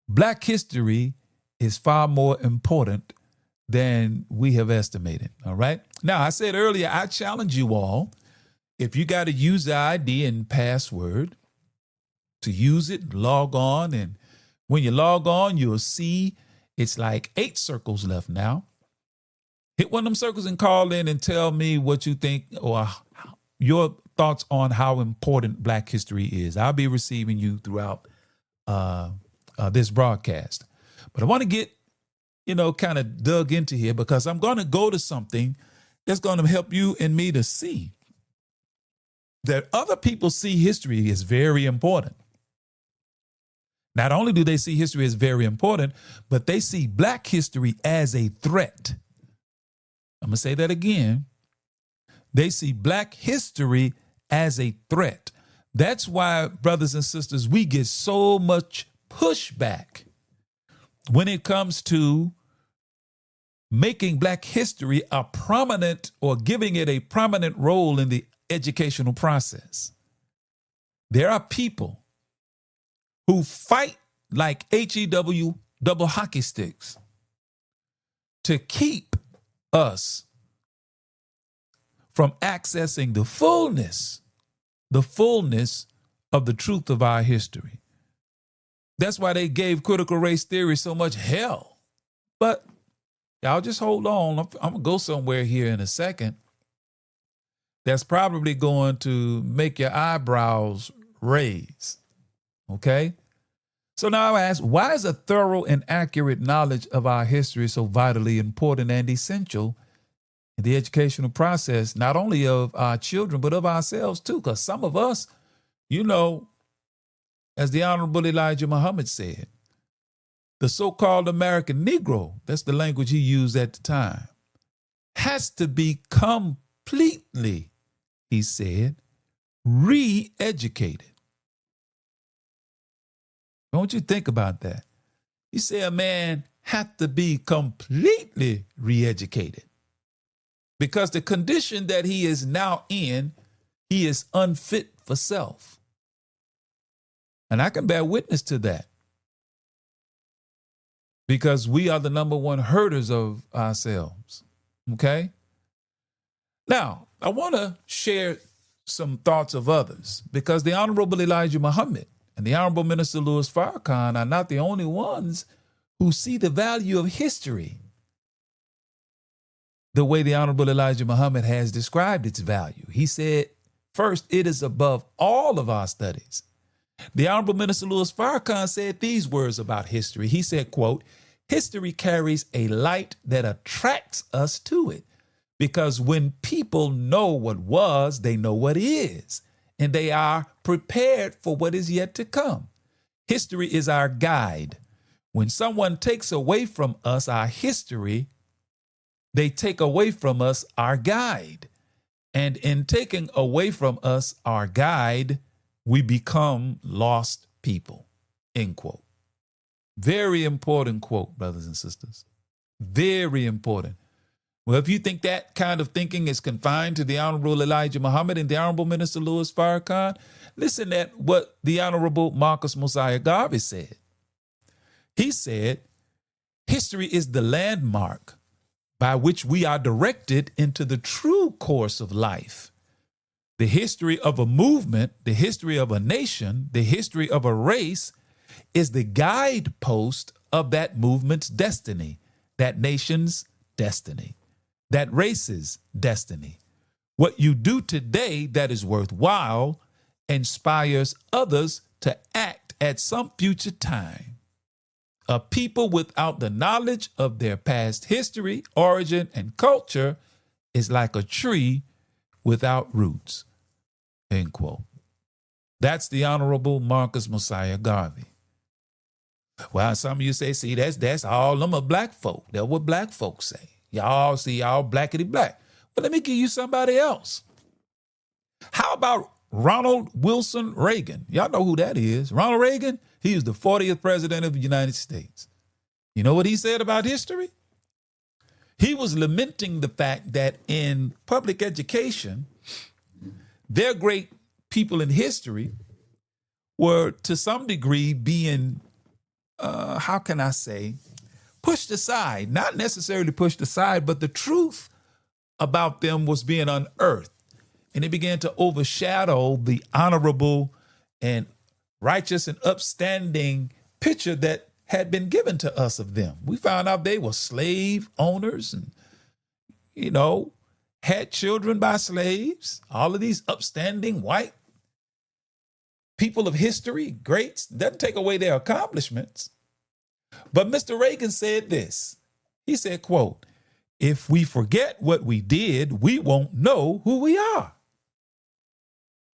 black history is far more important than we have estimated, all right? Now, I said earlier, I challenge you all, if you got a user ID and password, to use it, log on, and when you log on, you'll see it's like 8 circles left now. Hit one of them circles and call in and tell me what you think or your thoughts on how important black history is. I'll be receiving you throughout this broadcast. But I want to get, kind of dug into here because I'm going to go to something that's going to help you and me to see that other people see history as very important. Not only do they see history as very important, but they see black history as a threat. I'm going to say that again. They see black history as a threat. That's why, brothers and sisters, we get so much pushback when it comes to making black history a prominent or giving it a prominent role in the educational process. There are people who fight like HEW double hockey sticks to keep us from accessing the fullness of the truth of our history. That's why they gave critical race theory so much hell. But y'all just hold on. I'm going to go somewhere here in a second that's probably going to make your eyebrows raise. Okay? So now I ask, why is a thorough and accurate knowledge of our history so vitally important and essential in the educational process, not only of our children, but of ourselves too? Because some of us, as the Honorable Elijah Muhammad said, the so-called American Negro, that's the language he used at the time, has to be completely, he said, re-educated. Don't you think about that? You say a man has to be completely re-educated because the condition that he is now in, he is unfit for self. And I can bear witness to that because we are the number one herders of ourselves, okay? Now, I want to share some thoughts of others because the Honorable Elijah Muhammad and the Honorable Minister Louis Farrakhan are not the only ones who see the value of history the way the Honorable Elijah Muhammad has described its value. He said, first, it is above all of our studies. The Honorable Minister Louis Farrakhan said these words about history. He said, quote, history carries a light that attracts us to it because when people know what was, they know what is, and they are prepared for what is yet to come. History is our guide. When someone takes away from us our history, they take away from us our guide. And in taking away from us our guide, we become lost people, end quote. Very important quote, brothers and sisters. Very important. Well, if you think that kind of thinking is confined to the Honorable Elijah Muhammad and the Honorable Minister Louis Farrakhan, listen at what the Honorable Marcus Mosiah Garvey said. He said, history is the landmark by which we are directed into the true course of life. The history of a movement, the history of a nation, the history of a race is the guidepost of that movement's destiny, that nation's destiny, that race's destiny. What you do today that is worthwhile inspires others to act at some future time. A people without the knowledge of their past history, origin, and culture is like a tree without roots. End quote. That's the Honorable Marcus Mosiah Garvey. Well, some of you say, see, that's all them are black folk. That's what black folks say. Y'all see, y'all blackity black. Well, let me give you somebody else. How about Ronald Wilson Reagan? Y'all know who that is. Ronald Reagan, he was the 40th president of the United States. You know what he said about history? He was lamenting the fact that in public education, their great people in history were to some degree being, pushed aside. Not necessarily pushed aside, but the truth about them was being unearthed. And it began to overshadow the honorable and righteous and upstanding picture that had been given to us of them. We found out they were slave owners and, had children by slaves. All of these upstanding white people of history, greats, doesn't take away their accomplishments. But Mr. Reagan said this. He said, quote, "If we forget what we did, we won't know who we are."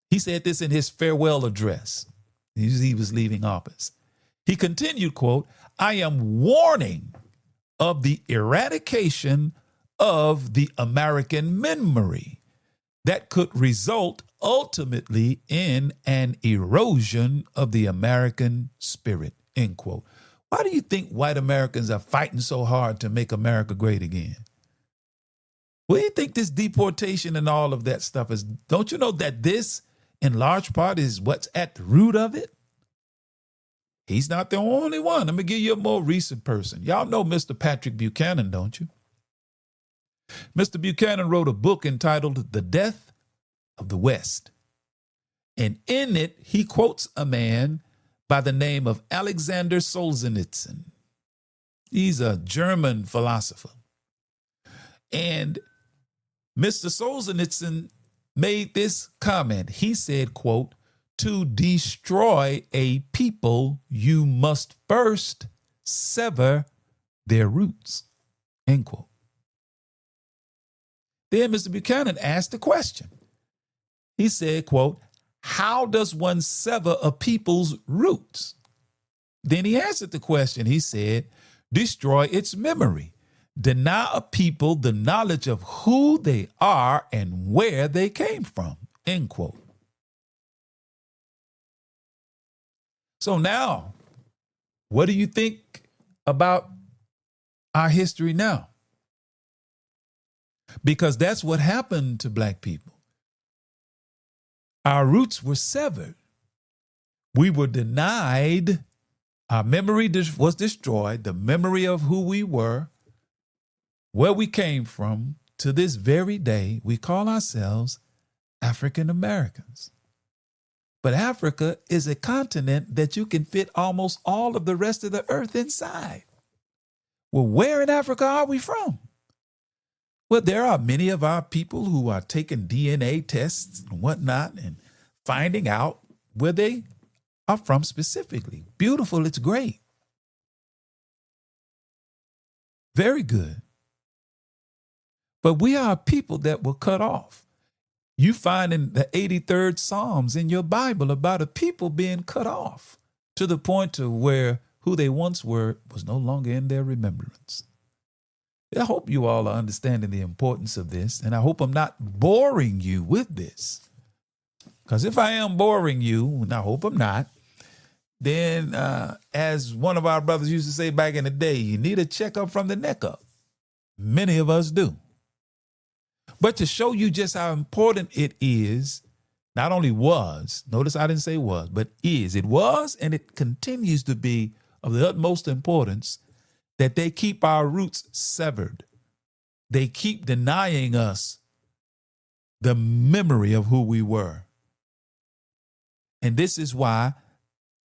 He said this in his farewell address. He was leaving office. He continued, quote, "I am warning of the eradication of the American memory that could result ultimately in an erosion of the American spirit," end quote. Why do you think white Americans are fighting so hard to make America great again? What do you think this deportation and all of that stuff is? Don't you know that this, in large part, is what's at the root of it? He's not the only one. Let me give you a more recent person. Y'all know Mr. Patrick Buchanan, don't you? Mr. Buchanan wrote a book entitled The Death of the West. And in it, he quotes a man by the name of Alexander Solzhenitsyn. He's a German philosopher. And Mr. Solzhenitsyn made this comment. He said, quote, "To destroy a people, you must first sever their roots," end quote. Then Mr. Buchanan asked a question. He said, quote, "How does one sever a people's roots?" Then he answered the question. He said, "Destroy its memory. Deny a people the knowledge of who they are and where they came from," end quote. So now, what do you think about our history now? Because that's what happened to black people. Our roots were severed. We were denied. Our memory was destroyed, the memory of who we were, where we came from. To this very day, we call ourselves African Americans. But Africa is a continent that you can fit almost all of the rest of the earth inside. Well, where in Africa are we from? Well, there are many of our people who are taking DNA tests and whatnot and finding out where they are from specifically. Beautiful, it's great. Very good. But we are a people that were cut off. You find in the 83rd Psalms in your Bible about a people being cut off to the point to where who they once were was no longer in their remembrance. I hope you all are understanding the importance of this, and I hope I'm not boring you with this. Because if I am boring you, and I hope I'm not, then as one of our brothers used to say back in the day, you need a checkup from the neck up. Many of us do. But to show you just how important it is, not only was, notice I didn't say was, but is. It was and it continues to be of the utmost importance that they keep our roots severed. they keep denying us the memory of who we were. And this is why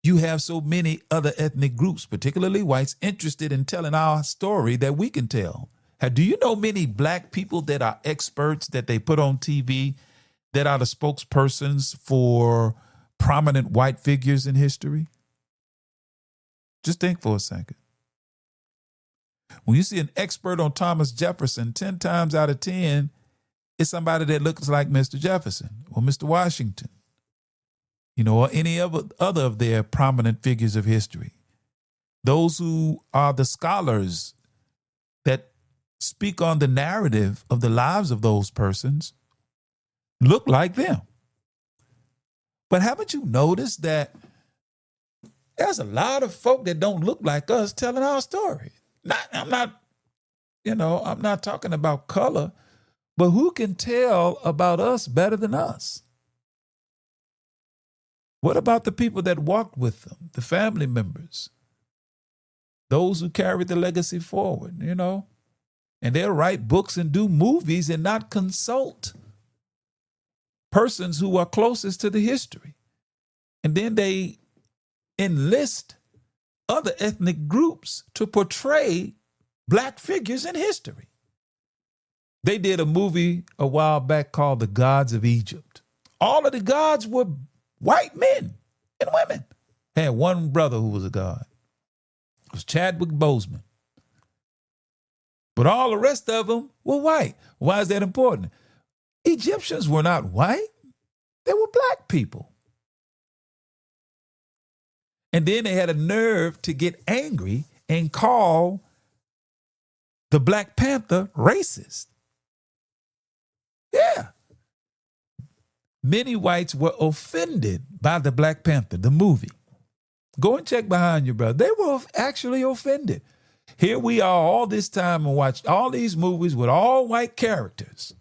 you have so many other ethnic groups, particularly whites, interested in telling our story that we can tell. Do you know many black people that are experts that they put on TV that are the spokespersons for prominent white figures in history? Just think for a second. When you see an expert on Thomas Jefferson, 10 times out of 10, it's somebody that looks like Mr. Jefferson or Mr. Washington, or any other of their prominent figures of history. Those who are the scholars that speak on the narrative of the lives of those persons look like them. But haven't you noticed that there's a lot of folk that don't look like us telling our story? I'm not talking about color, but who can tell about us better than us? What about the people that walked with them, the family members, those who carried the legacy forward, And they'll write books and do movies and not consult persons who are closest to the history. And then they enlist other ethnic groups to portray black figures in history. They did a movie a while back called The Gods of Egypt. All of the gods were white men and women. Had one brother who was a god. It was Chadwick Boseman. But all the rest of them were white. Why is that important? Egyptians were not white. They were black people. And then they had a nerve to get angry and call the Black Panther racist. Yeah. Many whites were offended by the Black Panther, the movie. Go and check behind you, brother. They were actually offended. Here we are all this time and watched all these movies with all white characters.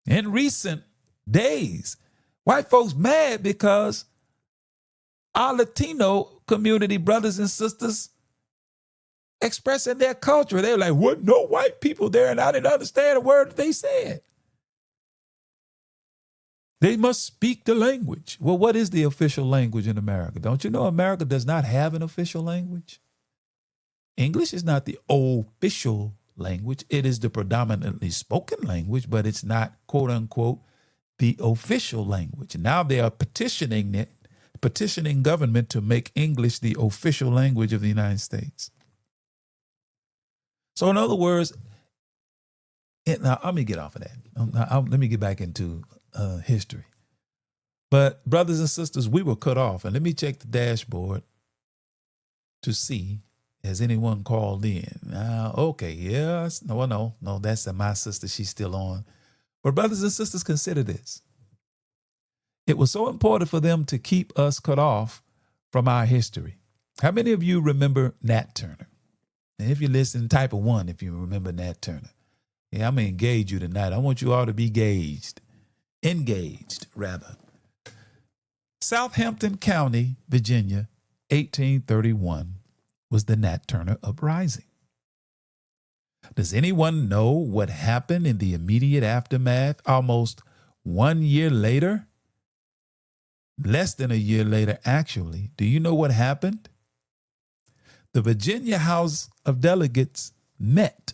In recent days, white folks mad because our Latino community brothers and sisters expressing their culture. They were like, what? No white people there, and I didn't understand a word they said. They must speak the language. Well, what is the official language in America? Don't you know America does not have an official language? English is not the official language. It is the predominantly spoken language, but it's not, quote unquote, the official language. Now they are petitioning government to make English the official language of the United States. So in other words, now let me get off of that. Let me get back into history. But brothers and sisters, we were cut off. And let me check the dashboard to see, has anyone called in? Okay, yes. No, that's my sister. She's still on. But brothers and sisters, consider this. It was so important for them to keep us cut off from our history. How many of you remember Nat Turner? And if you listen, type of 1 if you remember Nat Turner. Yeah, I'm going to engage you tonight. I want you all to be engaged, rather. Southampton County, Virginia, 1831 was the Nat Turner Uprising. Does anyone know what happened in the immediate aftermath almost 1 year later? Less than a year later, actually. Do you know what happened? The Virginia House of Delegates met.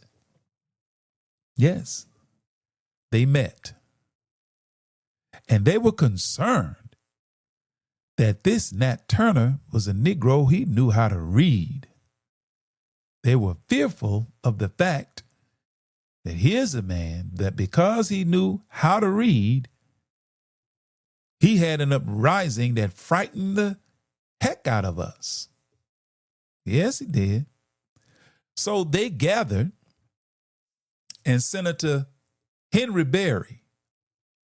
Yes, they met. And they were concerned that this Nat Turner was a Negro. He knew how to read. They were fearful of the fact that here's a man that because he knew how to read, he had an uprising that frightened the heck out of us. Yes, he did. So they gathered, and Senator Henry Berry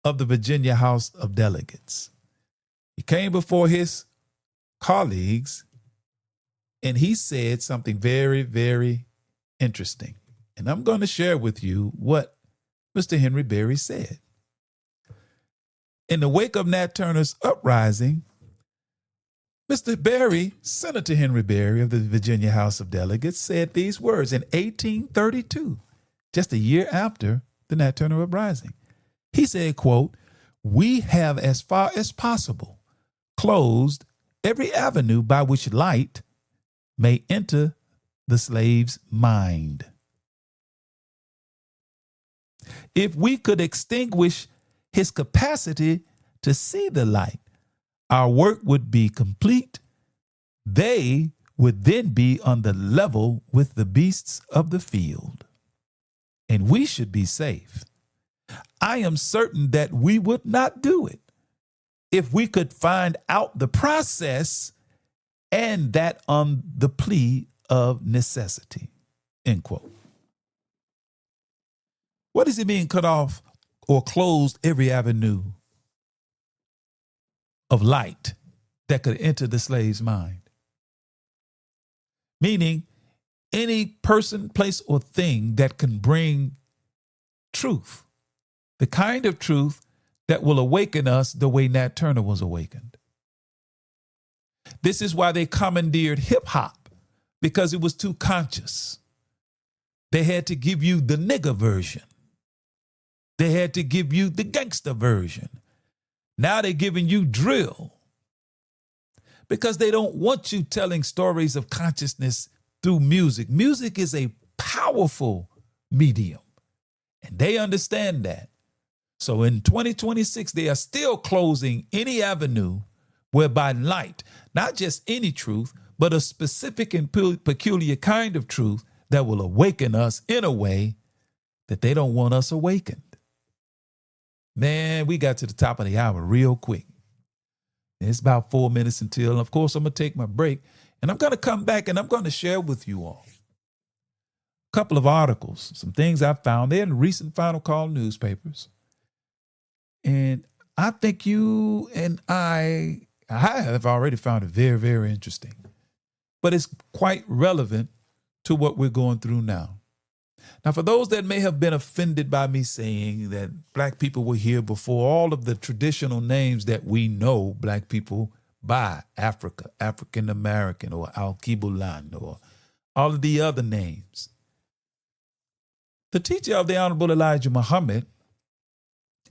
of the Virginia House of Delegates, he came before his colleagues, and he said something very, very interesting. And I'm going to share with you what Mr. Henry Berry said. In the wake of Nat Turner's uprising, Mr. Berry, Senator Henry Berry of the Virginia House of Delegates, said these words in 1832. just a year after the Nat Turner uprising. He said, quote, "We have, as far as possible, closed every avenue by which light may enter the slave's mind. If we could extinguish his capacity to see the light, our work would be complete. They would then be on the level with the beasts of the field, and we should be safe. I am certain that we would not do it if we could find out the process, and that on the plea of necessity." End quote. What does it mean, cut off or closed every avenue of light that could enter the slave's mind? Meaning, any person, place, or thing that can bring truth, the kind of truth that will awaken us the way Nat Turner was awakened. This is why they commandeered hip hop, because it was too conscious. They had to give you the nigger version. They had to give you the gangster version. Now they're giving you drill, because they don't want you telling stories of consciousness through music. Music is a powerful medium, and they understand that. So in 2026, they are still closing any avenue whereby light, not just any truth, but a specific and peculiar kind of truth that will awaken us in a way that they don't want us awakened. Man, we got to the top of the hour real quick. It's about 4 minutes until, of course, I'm going to take my break, and I'm going to come back and I'm going to share with you all a couple of articles, some things I found. They're in recent Final Call newspapers. And I think you and I have already found it very, very interesting. But it's quite relevant to what we're going through now. Now, for those that may have been offended by me saying that black people were here before all of the traditional names that we know black people by, Africa, African American, or Al-Kibulan, or all of the other names, the teacher of the Honorable Elijah Muhammad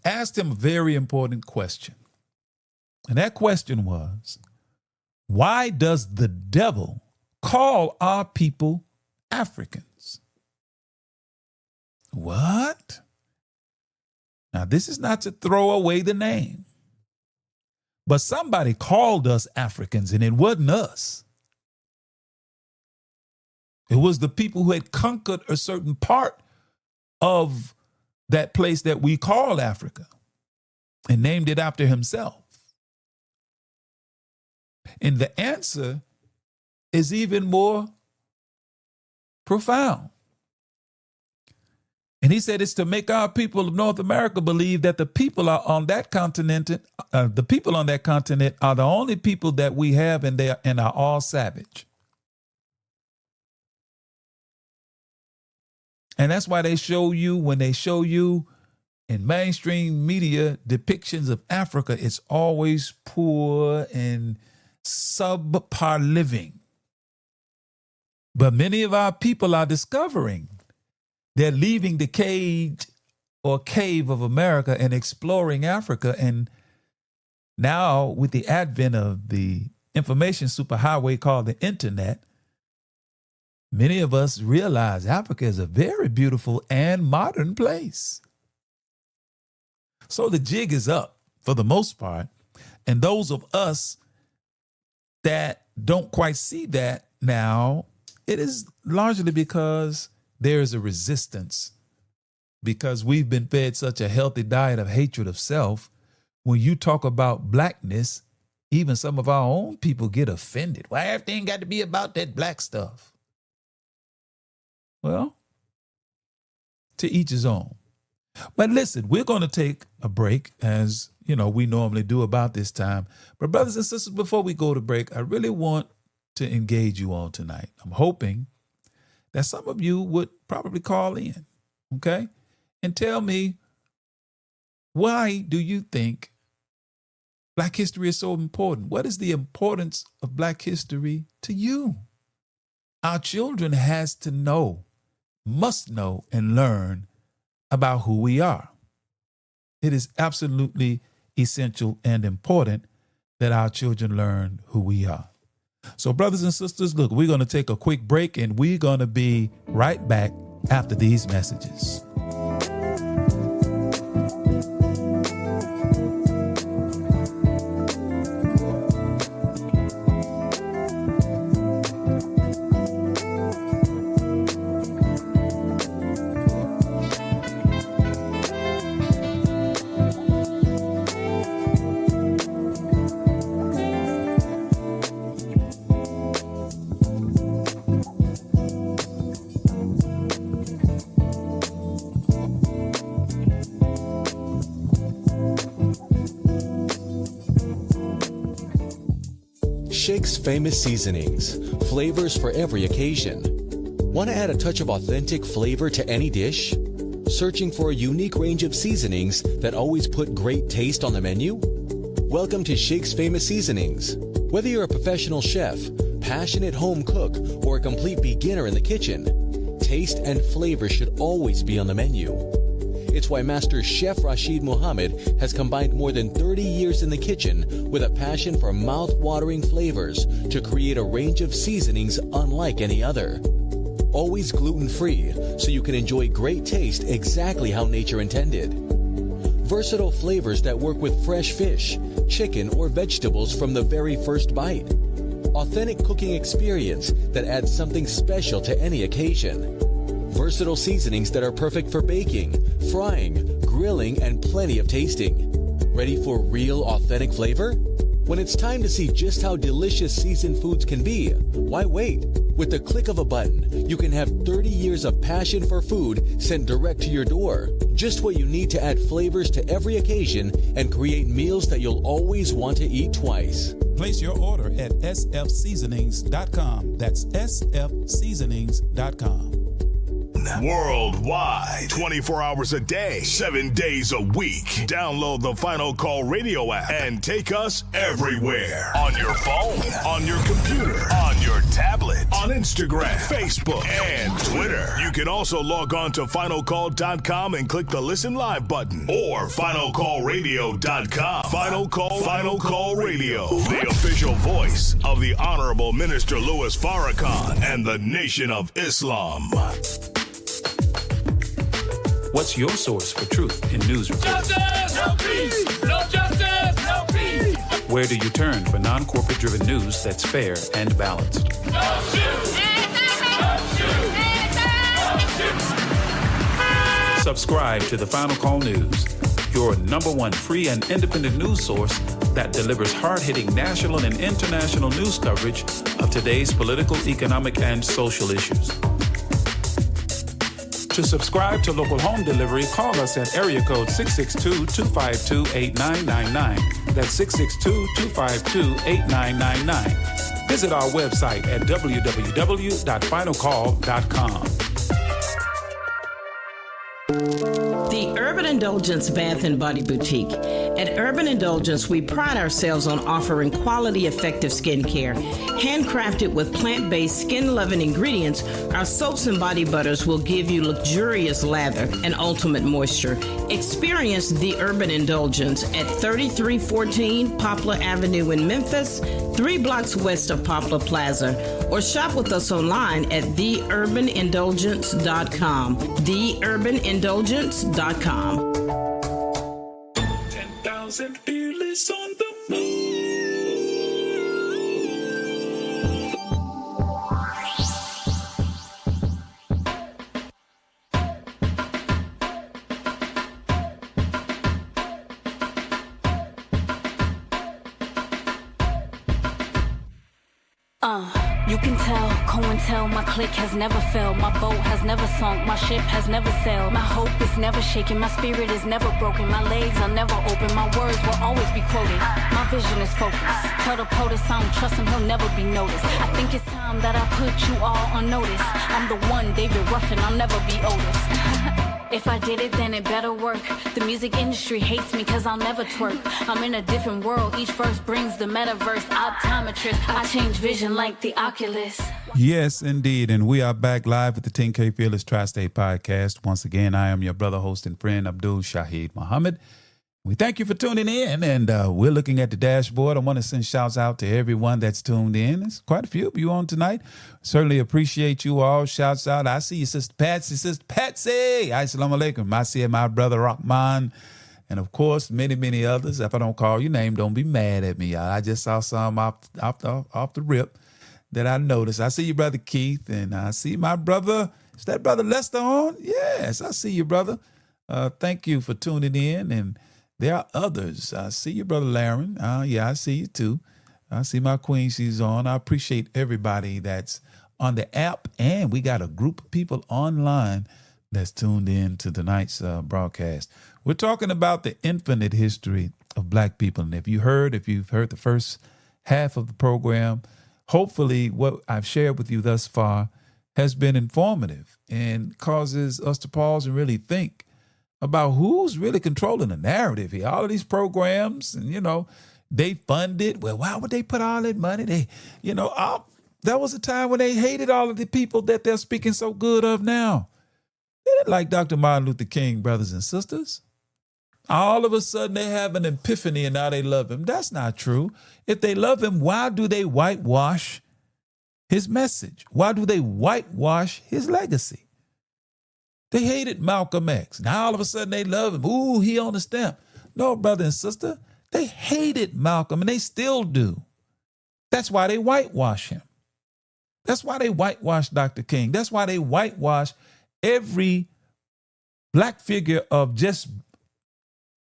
asked him a very important question. And that question was, why does the devil call our people Africans? What? Now, this is not to throw away the name, but somebody called us Africans, and it wasn't us. It was the people who had conquered a certain part of that place that we call Africa and named it after himself. And the answer is even more profound. And he said it's to make our people of North America believe that the people are on that continent, are the only people that we have, and are all savage. And that's why when they show you in mainstream media depictions of Africa, it's always poor and subpar living. But many of our people are discovering they're leaving the cage or cave of America and exploring Africa. And now, with the advent of the information superhighway called the internet, many of us realize Africa is a very beautiful and modern place. So the jig is up for the most part. And those of us that don't quite see that now, it is largely because there is a resistance, because we've been fed such a healthy diet of hatred of self. When you talk about blackness, even some of our own people get offended. Why everything got to be about that black stuff? Well, to each his own. But listen, we're going to take a break, as you know we normally do about this time. But brothers and sisters, before we go to break, I really want to engage you all tonight. I'm hoping that some of you would probably call in, okay, and tell me, why do you think Black history is so important? What is the importance of Black history to you? Our children has to know must know and learn about who we are. It is absolutely essential and important that our children learn who we are. So, brothers and sisters, look, we're going to take a quick break and we're going to be right back after these messages. Shake's famous seasonings, flavors for every occasion. Want to add a touch of authentic flavor to any dish? Searching for a unique range of seasonings that always put great taste on the menu? Welcome to Shake's famous seasonings. Whether you're a professional chef, passionate home cook, or a complete beginner in the kitchen, taste and flavor should always be on the menu. It's why Master Chef Rashid Muhammad has combined more than 30 years in the kitchen with a passion for mouth-watering flavors to create a range of seasonings unlike any other. Always gluten-free, so you can enjoy great taste exactly how nature intended. Versatile flavors that work with fresh fish, chicken, or vegetables from the very first bite. Authentic cooking experience that adds something special to any occasion. Versatile seasonings that are perfect for baking, frying, grilling, and plenty of tasting. Ready for real, authentic flavor? When it's time to see just how delicious seasoned foods can be, why wait? With the click of a button, you can have 30 years of passion for food sent direct to your door. Just what you need to add flavors to every occasion and create meals that you'll always want to eat twice. Place your order at sfseasonings.com. That's sfseasonings.com. Worldwide, 24 hours a day, 7 days a week. Download the Final Call Radio app and take us everywhere. On your phone, on your computer, on your tablet, on Instagram, Facebook, and Twitter. You can also log on to finalcall.com and click the Listen Live button or finalcallradio.com. Final Call Radio, the official voice of the Honorable Minister Louis Farrakhan and the Nation of Islam. What's your source for truth in news reports? Justice, no peace. No justice, no peace. Where do you turn for non-corporate driven news that's fair and balanced? No shoot. No shoot. No shoot. Subscribe to the Final Call News, your #1 free and independent news source that delivers hard-hitting national and international news coverage of today's political, economic, and social issues. To subscribe to local home delivery, call us at area code 662-252-8999. That's 662-252-8999. Visit our website at www.finalcall.com. The Urban Indulgence Bath and Body Boutique. At Urban Indulgence, we pride ourselves on offering quality, effective skincare. Handcrafted with plant-based, skin-loving ingredients, our soaps and body butters will give you luxurious lather and ultimate moisture. Experience the Urban Indulgence at 3314 Poplar Avenue in Memphis, 3 blocks west of Poplar Plaza, or shop with us online at theurbanindulgence.com. theurbanindulgence.com. 10,000 fearless on the move. You can tell, COINTEL, my clique has never failed. My boat has never sunk, my ship has never sailed. My hope is never shaken, my spirit is never broken. My legs are never open, my words will always be quoted. My vision is focused. Tell the POTUS I don't trust him, he'll never be noticed. I think it's time that I put you all on notice. I'm the one, David Ruffin, I'll never be Otis. If I did it, then it better work. The music industry hates me cause I'll never twerk. I'm in a different world, each verse brings the metaverse. Optometrist, I change vision like the Oculus. Yes, indeed. And we are back live with the 10K Fearless Tri-State Podcast. Once again, I am your brother, host, and friend, Abdul Shaheed Muhammad. We thank you for tuning in, and we're looking at the dashboard. I want to send shouts out to everyone that's tuned in. There's quite a few of you on tonight. Certainly appreciate you all. Shouts out. I see you, Sister Patsy. Sister Patsy. Assalamu alaikum. I see my brother Rahman, and of course, many, many others. If I don't call your name, don't be mad at me. I just saw some off the rip that I noticed. I see you, Brother Keith, and I see my brother. Is that Brother Lester on? Yes, I see you, brother. Thank you for tuning in, and there are others. I see you, Brother Laren. Yeah, I see you too. I see my queen, she's on. I appreciate everybody that's on the app, and we got a group of people online that's tuned in to tonight's broadcast. We're talking about the infinite history of Black people, and if you've heard the first half of the program, hopefully what I've shared with you thus far has been informative and causes us to pause and really think about who's really controlling the narrative here. All of these programs, and, they fund it. Well, why would they put all that money? That was a time when they hated all of the people that they're speaking so good of now. They didn't like Dr. Martin Luther King, brothers and sisters. All of a sudden, they have an epiphany and now they love him. That's not true. If they love him, why do they whitewash his message? Why do they whitewash his legacy? They hated Malcolm X. Now all of a sudden they love him. Ooh, he on the stamp. No, brother and sister, they hated Malcolm and they still do. That's why they whitewash him. That's why they whitewash Dr. King. That's why they whitewash every Black figure of just,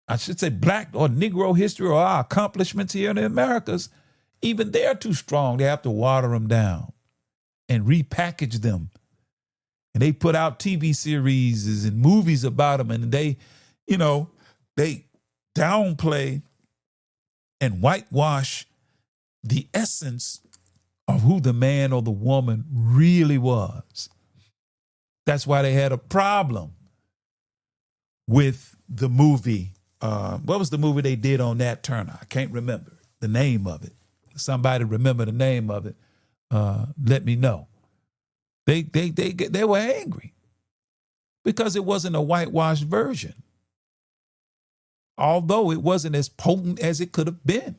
I should say, Black or Negro history or our accomplishments here in the Americas. Even they're too strong. They have to water them down and repackage them. And they put out TV series and movies about them, and they downplay and whitewash the essence of who the man or the woman really was. That's why they had a problem with the movie. What was the movie they did on Nat Turner? I can't remember the name of it. Somebody remember the name of it, let me know. They were angry because it wasn't a whitewashed version. Although it wasn't as potent as it could have been,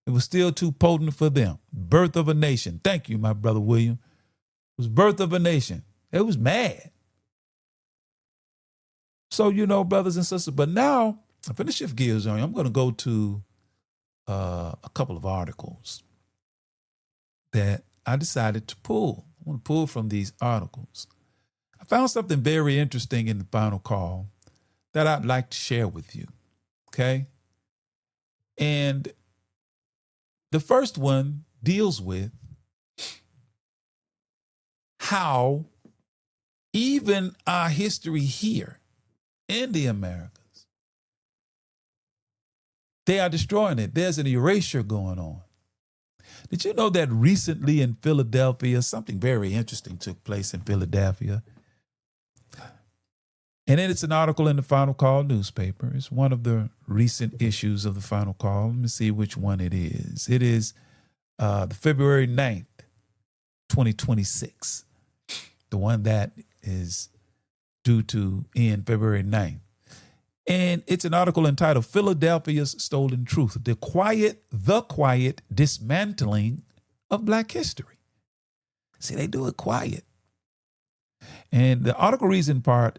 it was still too potent for them. Birth of a Nation. Thank you, my brother William. It was Birth of a Nation. It was mad. So, brothers and sisters, but now I'm going to shift gears on you. I'm going to go to a couple of articles that I decided to pull. I want to pull from these articles. I found something very interesting in the final call that I'd like to share with you, okay? And the first one deals with how even our history here in the Americas, they are destroying it. There's an erasure going on. Did you know that recently in Philadelphia, something very interesting took place in Philadelphia? And then it's an article in the Final Call newspaper. It's one of the recent issues of the Final Call. Let me see which one it is. It is the February 9th, 2026. The one that is due to end February 9th. And it's an article entitled Philadelphia's Stolen Truth, the quiet dismantling of Black history. See, they do it quiet. And the article reads in part,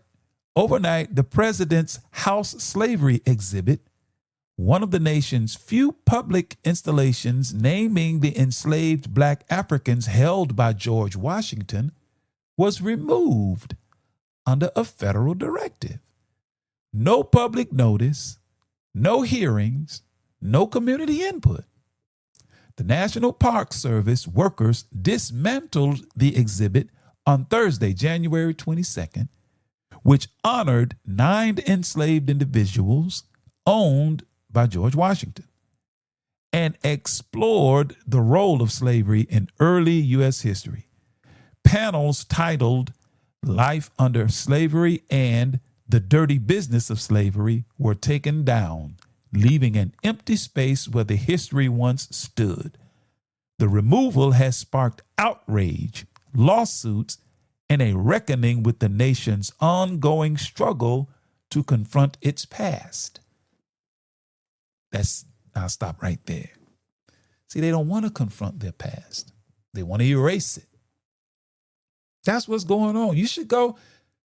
overnight, the president's house slavery exhibit, one of the nation's few public installations naming the enslaved Black Africans held by George Washington, was removed under a federal directive. No public notice, no hearings, no community input. The National Park Service workers dismantled the exhibit on Thursday, January 22nd, which honored 9 enslaved individuals owned by George Washington and explored the role of slavery in early U.S. history. Panels titled Life Under Slavery and the dirty business of slavery were taken down, leaving an empty space where the history once stood. The removal has sparked outrage, lawsuits, and a reckoning with the nation's ongoing struggle to confront its past. I'll stop right there. See, they don't want to confront their past. They want to erase it. That's what's going on. You should go.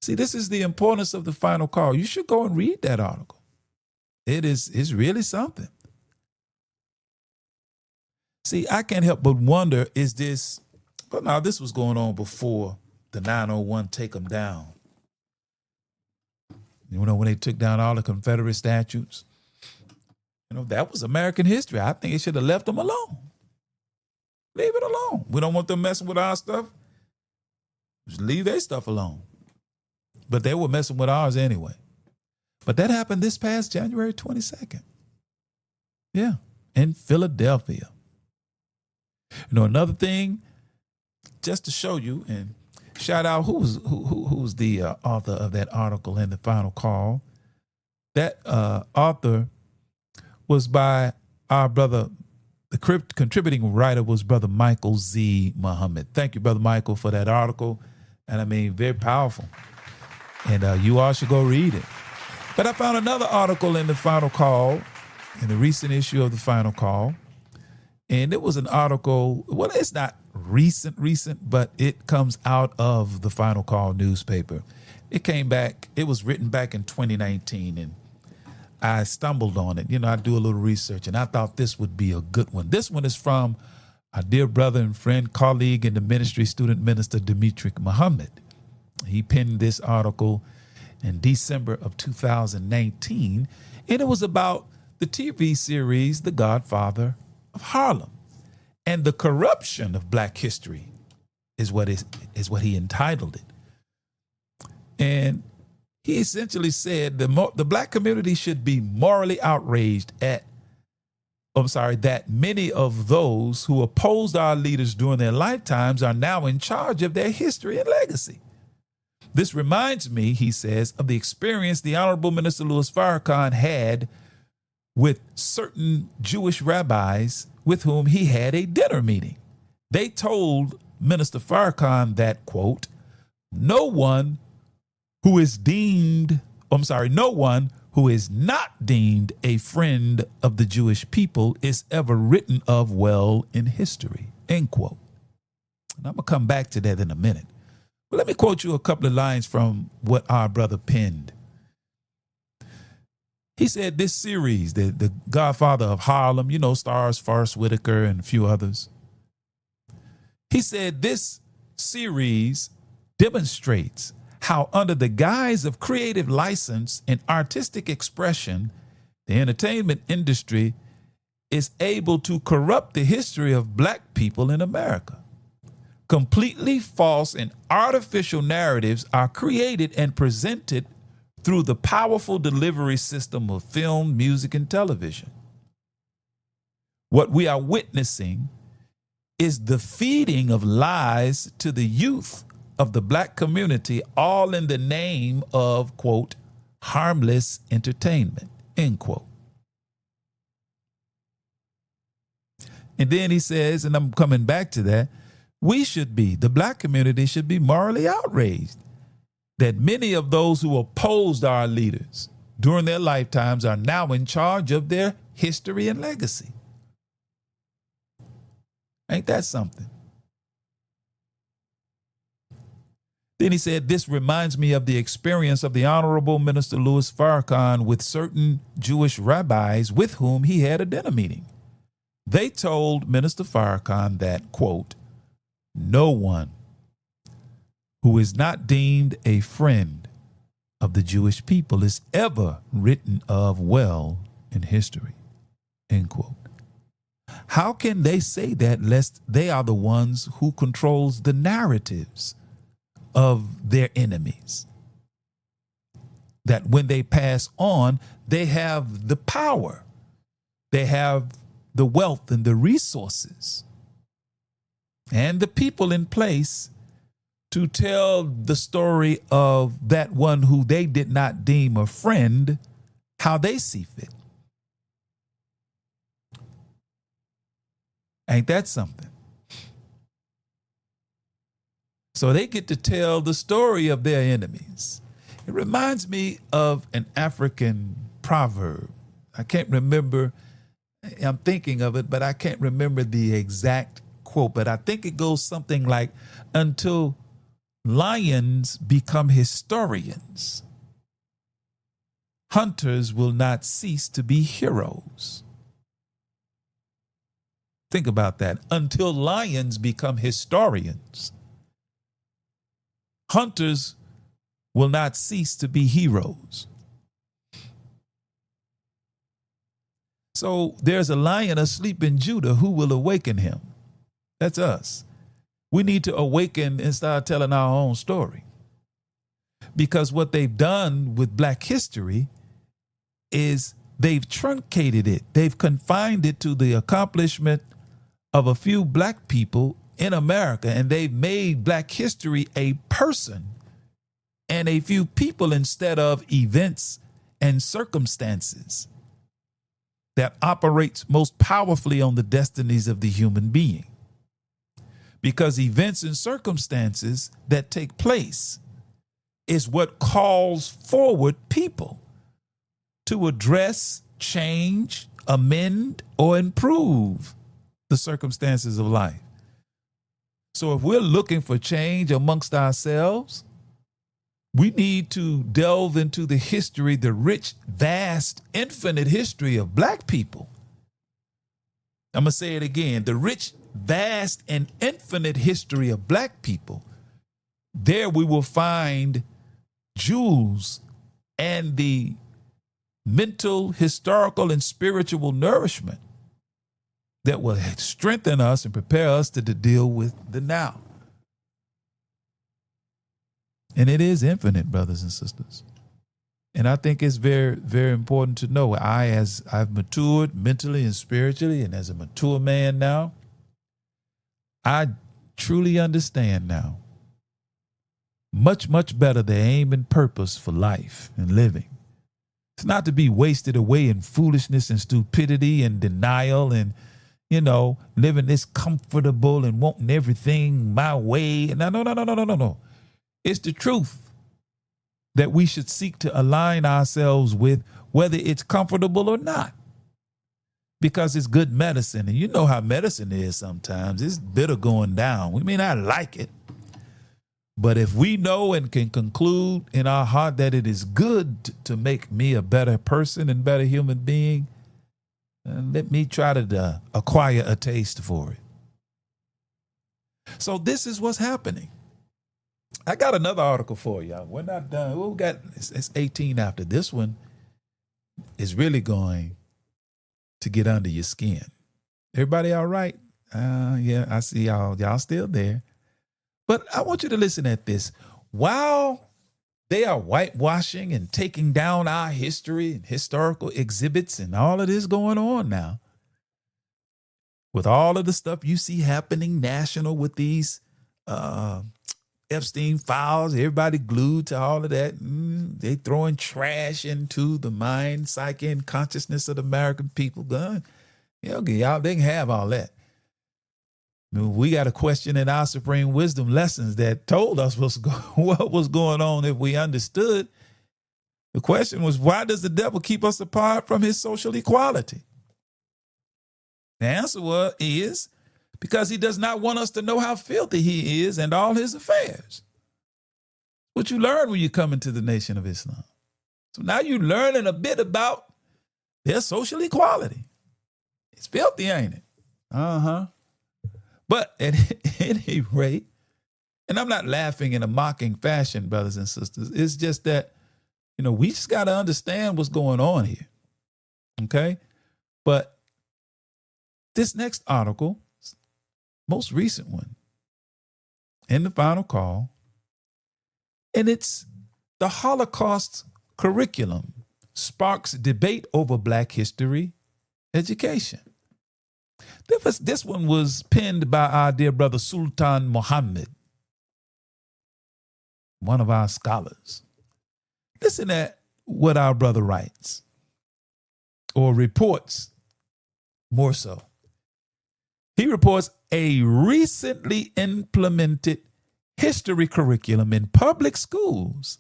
See, this is the importance of the final call. You should go and read that article. It's really something. See, I can't help but wonder, but now this was going on before the 901 take them down. You know, when they took down all the Confederate statues, that was American history. I think they should have left them alone. Leave it alone. We don't want them messing with our stuff. Just leave their stuff alone. But they were messing with ours anyway. But that happened this past January 22nd. Yeah, in Philadelphia. Another thing, just to show you, and shout out who's the author of that article in the final call. That author was by our brother, the contributing writer was Brother Michael Z. Muhammad. Thank you, Brother Michael, for that article. And I mean, very powerful. And you all should go read it. But I found another article in the final call, in the recent issue of the final call. And it was an article, well, it's not recent, but it comes out of the Final Call newspaper. It was written back in 2019, and I stumbled on it. I do a little research, and I thought this would be a good one. This one is from our dear brother and friend, colleague in the ministry, student minister, Dimitri Muhammad. He penned this article in December of 2019, and it was about the TV series, The Godfather of Harlem, and the corruption of Black history is what he entitled it. And he essentially said the Black community should be morally outraged that many of those who opposed our leaders during their lifetimes are now in charge of their history and legacy. This reminds me, he says, of the experience the Honorable Minister Louis Farrakhan had with certain Jewish rabbis with whom he had a dinner meeting. They told Minister Farrakhan that, quote, no one who is not deemed a friend of the Jewish people is ever written of well in history, end quote. And I'm going to come back to that in a minute. But let me quote you a couple of lines from what our brother penned. He said this series, the Godfather of Harlem, stars Forrest Whitaker and a few others. He said this series demonstrates how under the guise of creative license and artistic expression, the entertainment industry is able to corrupt the history of Black people in America. Completely false and artificial narratives are created and presented through the powerful delivery system of film, music, and television. What we are witnessing is the feeding of lies to the youth of the Black community, all in the name of, quote, harmless entertainment, end quote. And then he says, and I'm coming back to that, the Black community should be morally outraged that many of those who opposed our leaders during their lifetimes are now in charge of their history and legacy. Ain't that something? Then he said, this reminds me of the experience of the Honorable Minister Louis Farrakhan with certain Jewish rabbis with whom he had a dinner meeting. They told Minister Farrakhan that, quote, no one who is not deemed a friend of the Jewish people is ever written of well in history, end quote. How can they say that lest they are the ones who controls the narratives of their enemies? That when they pass on, they have the power, they have the wealth and the resources and the people in place to tell the story of that one who they did not deem a friend, how they see fit. Ain't that something? So they get to tell the story of their enemies. It reminds me of an African proverb. I can't remember, I'm thinking of it, but I can't remember the exact quote, but I think it goes something like, until lions become historians, hunters will not cease to be heroes. Think about that. Until lions become historians, hunters will not cease to be heroes. So there's a lion asleep in Judah. Who will awaken him? That's us. We need to awaken and start telling our own story. Because what they've done with Black history is they've truncated it. They've confined it to the accomplishment of a few Black people in America, and they've made Black history a person and a few people instead of events and circumstances that operates most powerfully on the destinies of the human being. Because events and circumstances that take place is what calls forward people to address, change, amend, or improve the circumstances of life. So if we're looking for change amongst ourselves, we need to delve into the history, the rich, vast, infinite history of Black people. I'm going to say it again, the rich, vast, and infinite history of Black people. There we will find jewels and the mental, historical, and spiritual nourishment that will strengthen us and prepare us to deal with the now. And it is infinite, brothers and sisters. And I think it's very, very important to know. As I've matured mentally and spiritually, and as a mature man now, I truly understand now much, much better the aim and purpose for life and living. It's not to be wasted away in foolishness and stupidity and denial and, living this comfortable and wanting everything my way. No. It's the truth that we should seek to align ourselves with, whether it's comfortable or not, because it's good medicine. And you know how medicine is sometimes. It's bitter going down. We may not like it, but if we know and can conclude in our heart that it is good to make me a better person and better human being, let me try to acquire a taste for it. So this is what's happening. I got another article for y'all. We're not done. We got it's 18 after. This one is really going to get under your skin. Everybody all right? Yeah, I see y'all. Y'all still there. But I want you to listen at this. While they are whitewashing and taking down our history and historical exhibits and all of this going on now, with all of the stuff you see happening national with these Epstein files, everybody glued to all of that. They throwing trash into the mind, psyche, and consciousness of the American people. Y'all, they can have all that. We got a question in our supreme wisdom lessons that told us what was going on if we understood. The question was, why does the devil keep us apart from his social equality? The answer is because he does not want us to know how filthy he is and all his affairs. What you learn when you come into the Nation of Islam. So now you're learning a bit about their social equality. It's filthy, ain't it? But at any rate, and I'm not laughing in a mocking fashion, brothers and sisters. It's just that, we just got to understand what's going on here. Okay? But this next article, most recent one, in the final call, and it's the Holocaust curriculum sparks debate over Black history education. This one was penned by our dear brother Sultan Muhammad. one of our scholars. Listen at what our brother writes, or reports more so. He reports a recently implemented history curriculum in public schools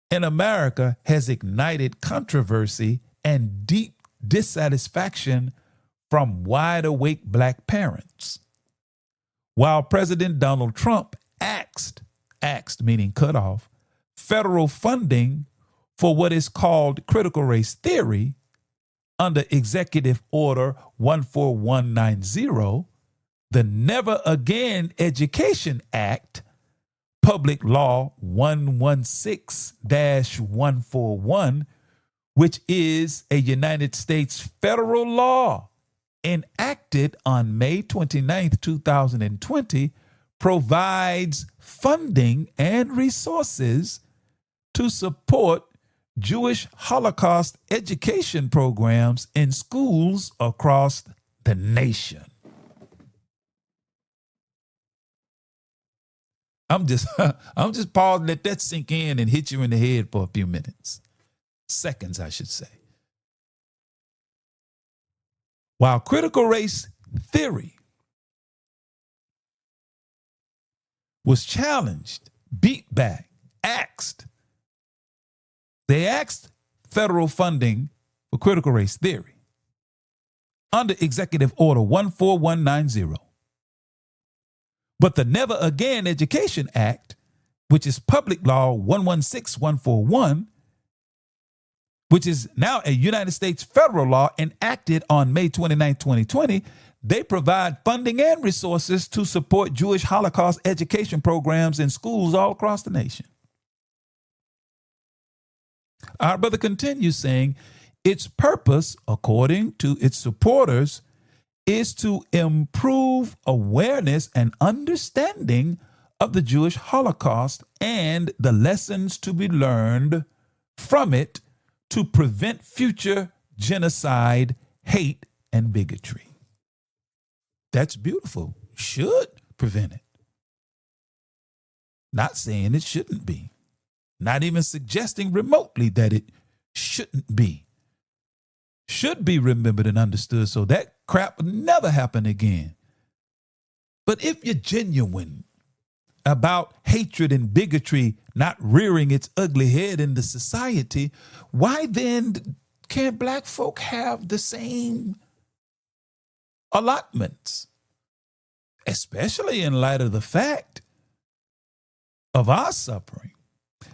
in America has ignited controversy and deep dissatisfaction from wide-awake black parents. While President Donald Trump axed meaning cut off, federal funding for what is called critical race theory under Executive Order 14190, the Never Again Education Act, Public Law 116-141, which is a United States federal law enacted on May 29, 2020, provides funding and resources to support Jewish Holocaust education programs in schools across the nation. I'm just pausing, let that sink in and hit you in the head for a few minutes. Seconds, I should say. While critical race theory was challenged, beat back, axed, they axed federal funding for critical race theory under Executive Order 14190. But the Never Again Education Act, which is Public Law 116-141, which is now a United States federal law enacted on May 29, 2020, they provide funding and resources to support Jewish Holocaust education programs in schools all across the nation. Our brother continues saying, its purpose, according to its supporters, is to improve awareness and understanding of the Jewish Holocaust and the lessons to be learned from it to prevent future genocide, hate, and bigotry. That's beautiful. Should prevent it. Not saying it shouldn't be. Not even suggesting remotely that it shouldn't be. Should be remembered and understood so that crap will never happen again. But if you're genuine about hatred and bigotry not rearing its ugly head in the society, why then can't black folk have the same allotments? Especially in light of the fact of our suffering.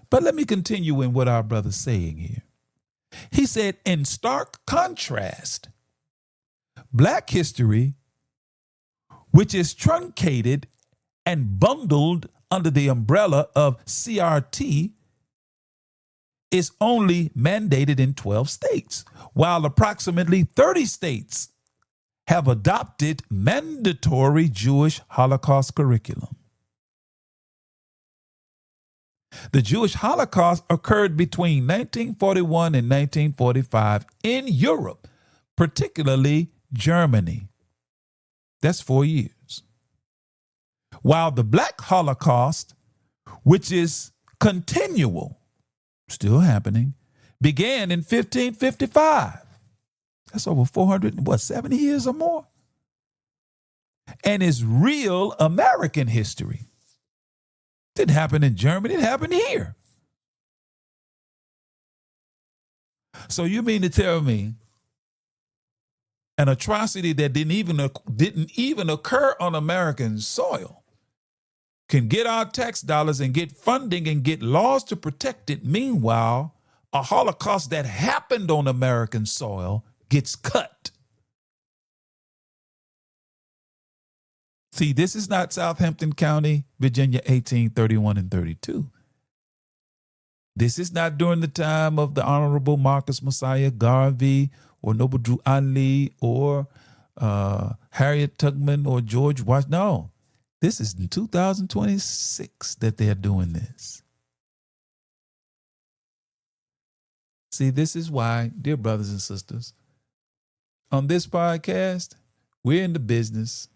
But let me continue in what our brother's saying here. He said, in stark contrast, black history, which is truncated and bundled under the umbrella of CRT, is only mandated in 12 states, while approximately 30 states have adopted mandatory Jewish Holocaust curriculum. The Jewish Holocaust occurred between 1941 and 1945 in Europe, particularly Germany. That's 4 years. While the Black Holocaust, which is continual, still happening, began in 1555. That's over 470 years or more. And is real American history. Didn't happen in Germany, it happened here. So you mean to tell me an atrocity that didn't even occur on American soil can get our tax dollars and get funding and get laws to protect it? Meanwhile, a Holocaust that happened on American soil gets cut. See, this is not Southampton County, Virginia, 1831 and 32. This is not during the time of the Honorable Marcus Messiah Garvey or Noble Drew Ali or Harriet Tubman or George Washington. No, this is in 2026 that they're doing this. See, this is why, dear brothers and sisters, on this podcast, we're in the business.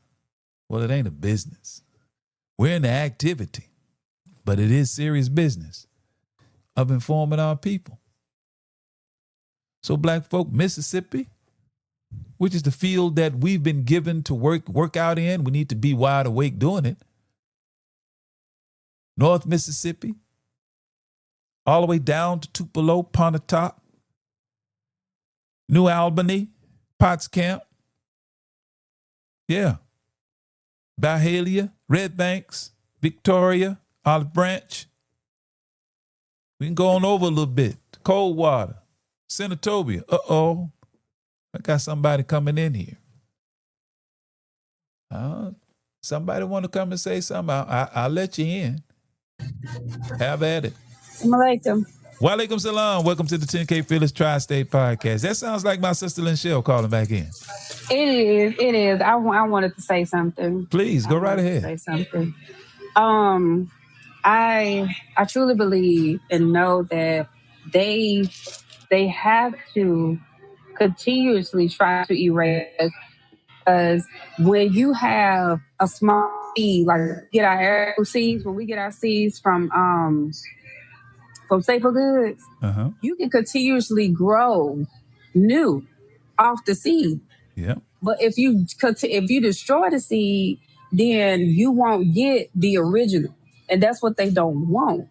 Well, it ain't a business. We're in the activity But it is serious business of informing our people. So black folk, Mississippi, which is the field that we've been given to work out in, we need to be wide awake doing it. North Mississippi, all the way down to Tupelo, Pontotoc, New Albany, Potts Camp, yeah, Byhalia, Red Banks, Victoria, Olive Branch. We can go on over a little bit. Coldwater, Senatobia. Uh-oh, I got somebody coming in here. Somebody want to come and say something? I'll let you in. Have at it. Assalamualaikum. Walaikum salam. Welcome to the 10K Fearless Tri-State Podcast. That sounds like my sister Lynchelle calling back in. It is. I wanted to say something. Please, go right ahead. Say something. I truly believe and know that they have to continuously try to erase, because when you have a small seed, like get our air seeds, when we get our seeds from Staple Goods, you can continuously grow new off the seed. Yeah. But if you destroy the seed, then you won't get the original, and that's what they don't want.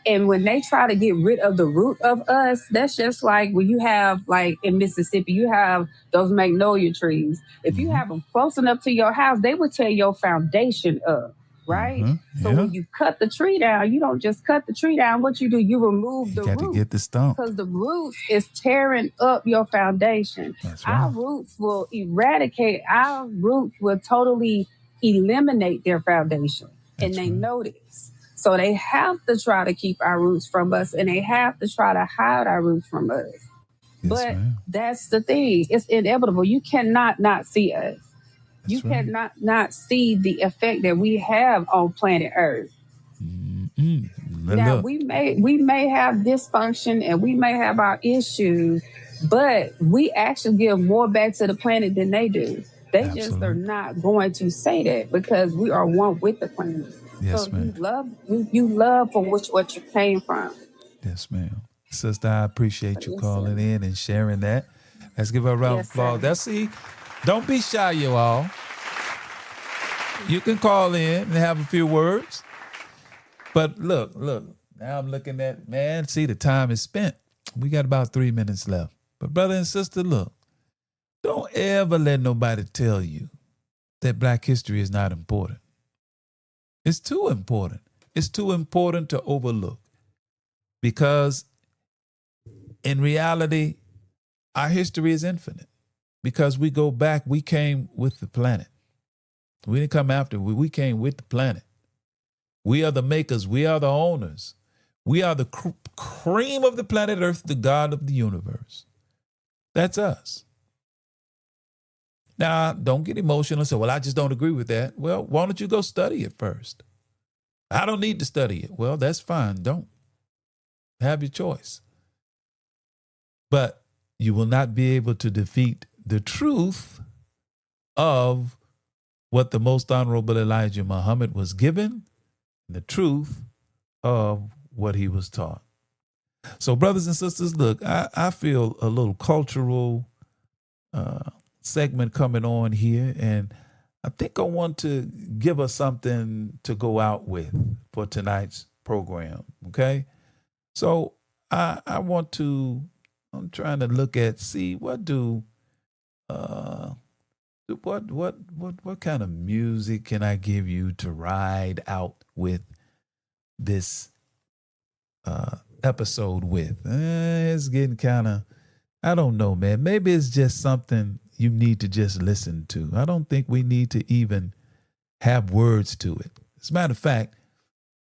And when they try to get rid of the root of us, that's just like when you have, like in Mississippi, you have those magnolia trees. If you have them close enough to your house, they would tear your foundation up, right? So when you cut the tree down, you don't just cut the tree down. What you do, you remove the root. You got to get the stump. Because the roots is tearing up your foundation. That's right. Our roots will our roots will totally eliminate their foundation. And they know this. So they have to try to keep our roots from us, and they have to try to hide our roots from us. But that's the thing. It's inevitable. You cannot not see us. You cannot not see the effect that we have on planet Earth. Now, we may have dysfunction and we may have our issues, but we actually give more back to the planet than they do. They just are not going to say that, because we are one with the planet. Yes, so ma'am. You love from what you came from. Yes, ma'am. Sister, I appreciate you calling in and sharing that. Let's give her a round of applause. Don't be shy, you all. You can call in and have a few words. But look, now I'm looking at, man, see, the time is spent. We got about 3 minutes left. But brother and sister, look, don't ever let nobody tell you that Black history is not important. It's too important. It's too important to overlook, because in reality, our history is infinite, because we go back, we came with the planet. We didn't come after, we came with the planet. We are the makers. We are the owners. We are the cream of the planet Earth, the God of the universe. That's us. Now, don't get emotional and say, well, I just don't agree with that. Well, why don't you go study it first? I don't need to study it. Well, that's fine. Don't. Have your choice. But you will not be able to defeat the truth of what the most honorable Elijah Muhammad was given, the truth of what he was taught. So, brothers and sisters, look, I feel a little cultural segment coming on here, and I think I want to give us something to go out with for tonight's program, okay? So I'm trying to look at, see, what kind of music can I give you to ride out with this episode with? It's getting kind of, I don't know, man. Maybe it's just something you need to just listen to. I don't think we need to even have words to it. As a matter of fact,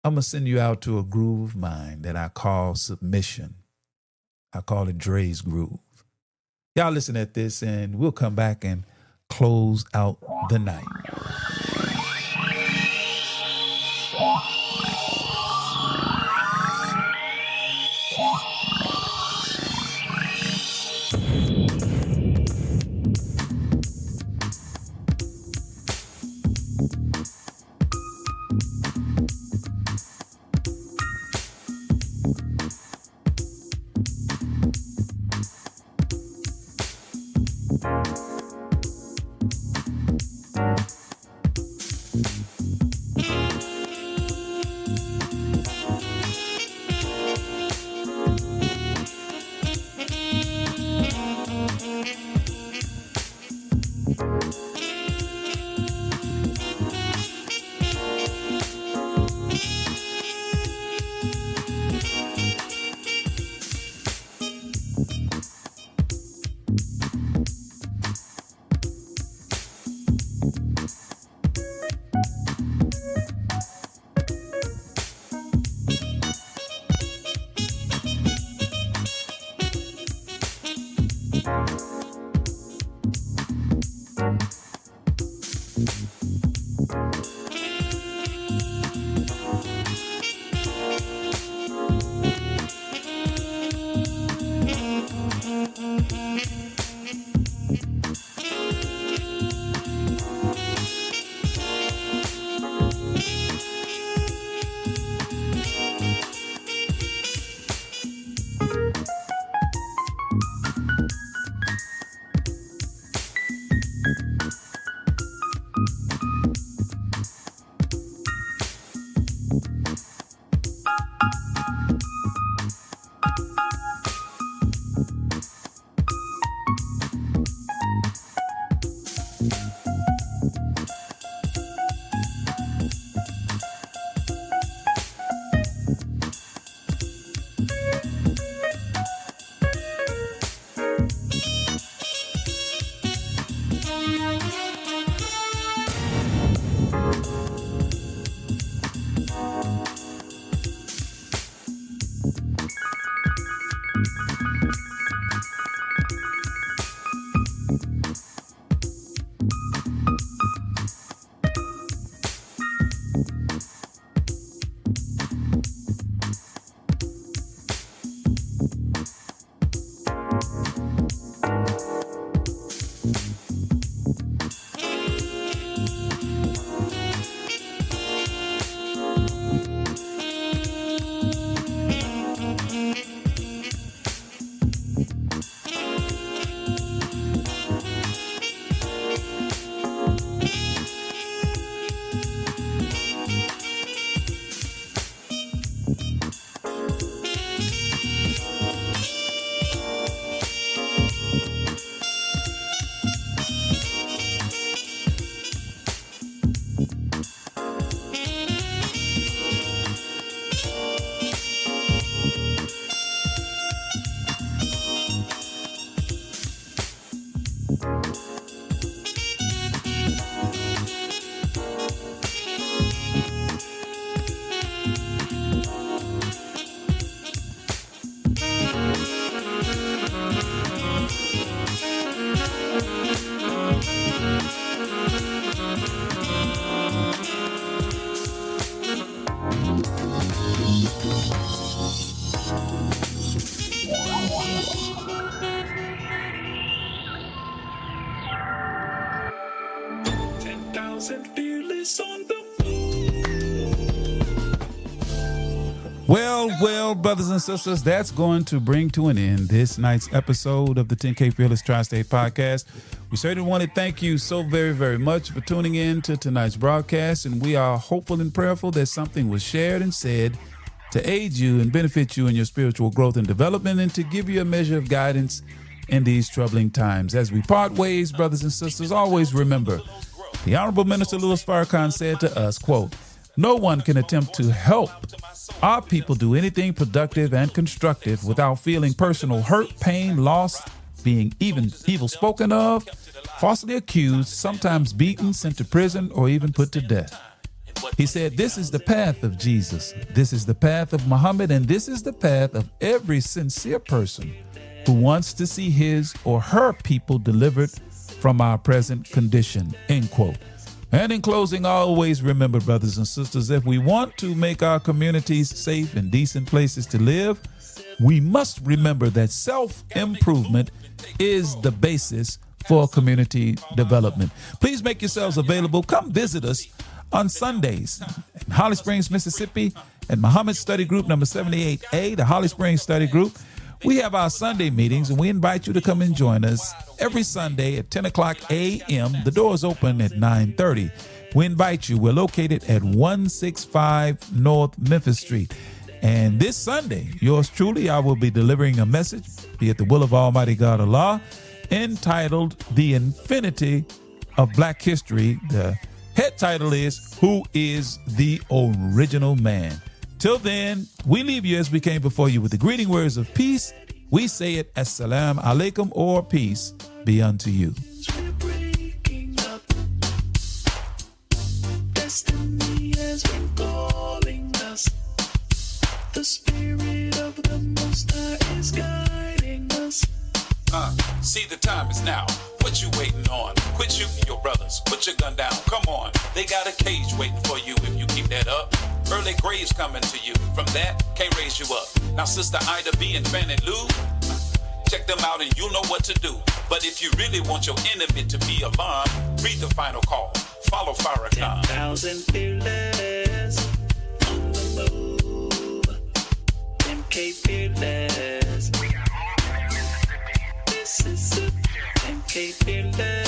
I'm going to send you out to a groove of mine that I call submission. I call it Dre's Groove. Y'all listen at this, and we'll come back and close out the night. Well, brothers and sisters, that's going to bring to an end this night's episode of the 10K Fearless Tri-State Podcast. We certainly want to thank you so very, very much for tuning in to tonight's broadcast, and we are hopeful and prayerful that something was shared and said to aid you and benefit you in your spiritual growth and development, and to give you a measure of guidance in these troubling times. As we part ways, brothers and sisters, always remember, the Honorable Minister Louis Farrakhan said to us, quote, "No one can attempt to help our people do anything productive and constructive without feeling personal hurt, pain, loss, being even evil spoken of, falsely accused, sometimes beaten, sent to prison, or even put to death." He said, "This is the path of Jesus. This is the path of Muhammad, and this is the path of every sincere person who wants to see his or her people delivered from our present condition," end quote. And in closing, always remember, brothers and sisters, if we want to make our communities safe and decent places to live, we must remember that self-improvement is the basis for community development. Please make yourselves available. Come visit us on Sundays in Holly Springs, Mississippi, at Muhammad Study Group number 78A, the Holly Springs Study Group. We have our Sunday meetings, and we invite you to come and join us every Sunday at 10 o'clock a.m. The doors open at 9:30. We invite you. We're located at 165 North Memphis Street. And this Sunday, yours truly, I will be delivering a message, be it the will of Almighty God Allah, entitled The Infinity of Black History. The head title is, Who is the Original Man? Till then, we leave you as we came before you with the greeting words of peace. We say it, Assalamu alaikum, or peace be unto you. We're breaking up. Destiny has been calling us. The spirit of the Most High is guiding us. See, the time is now. What you waiting on? Quit shooting your brothers. Put your gun down. Come on. They got a cage waiting for you if you keep that up. Early graves coming to you. From that, can't raise you up. Now, Sister Ida B and Fannie Lou, check them out and you'll know what to do. But if you really want your enemy to be alarmed, read the final call. Follow Farrakhan. 10,000 fearless on the move. MK fearless. This is it. MK fearless.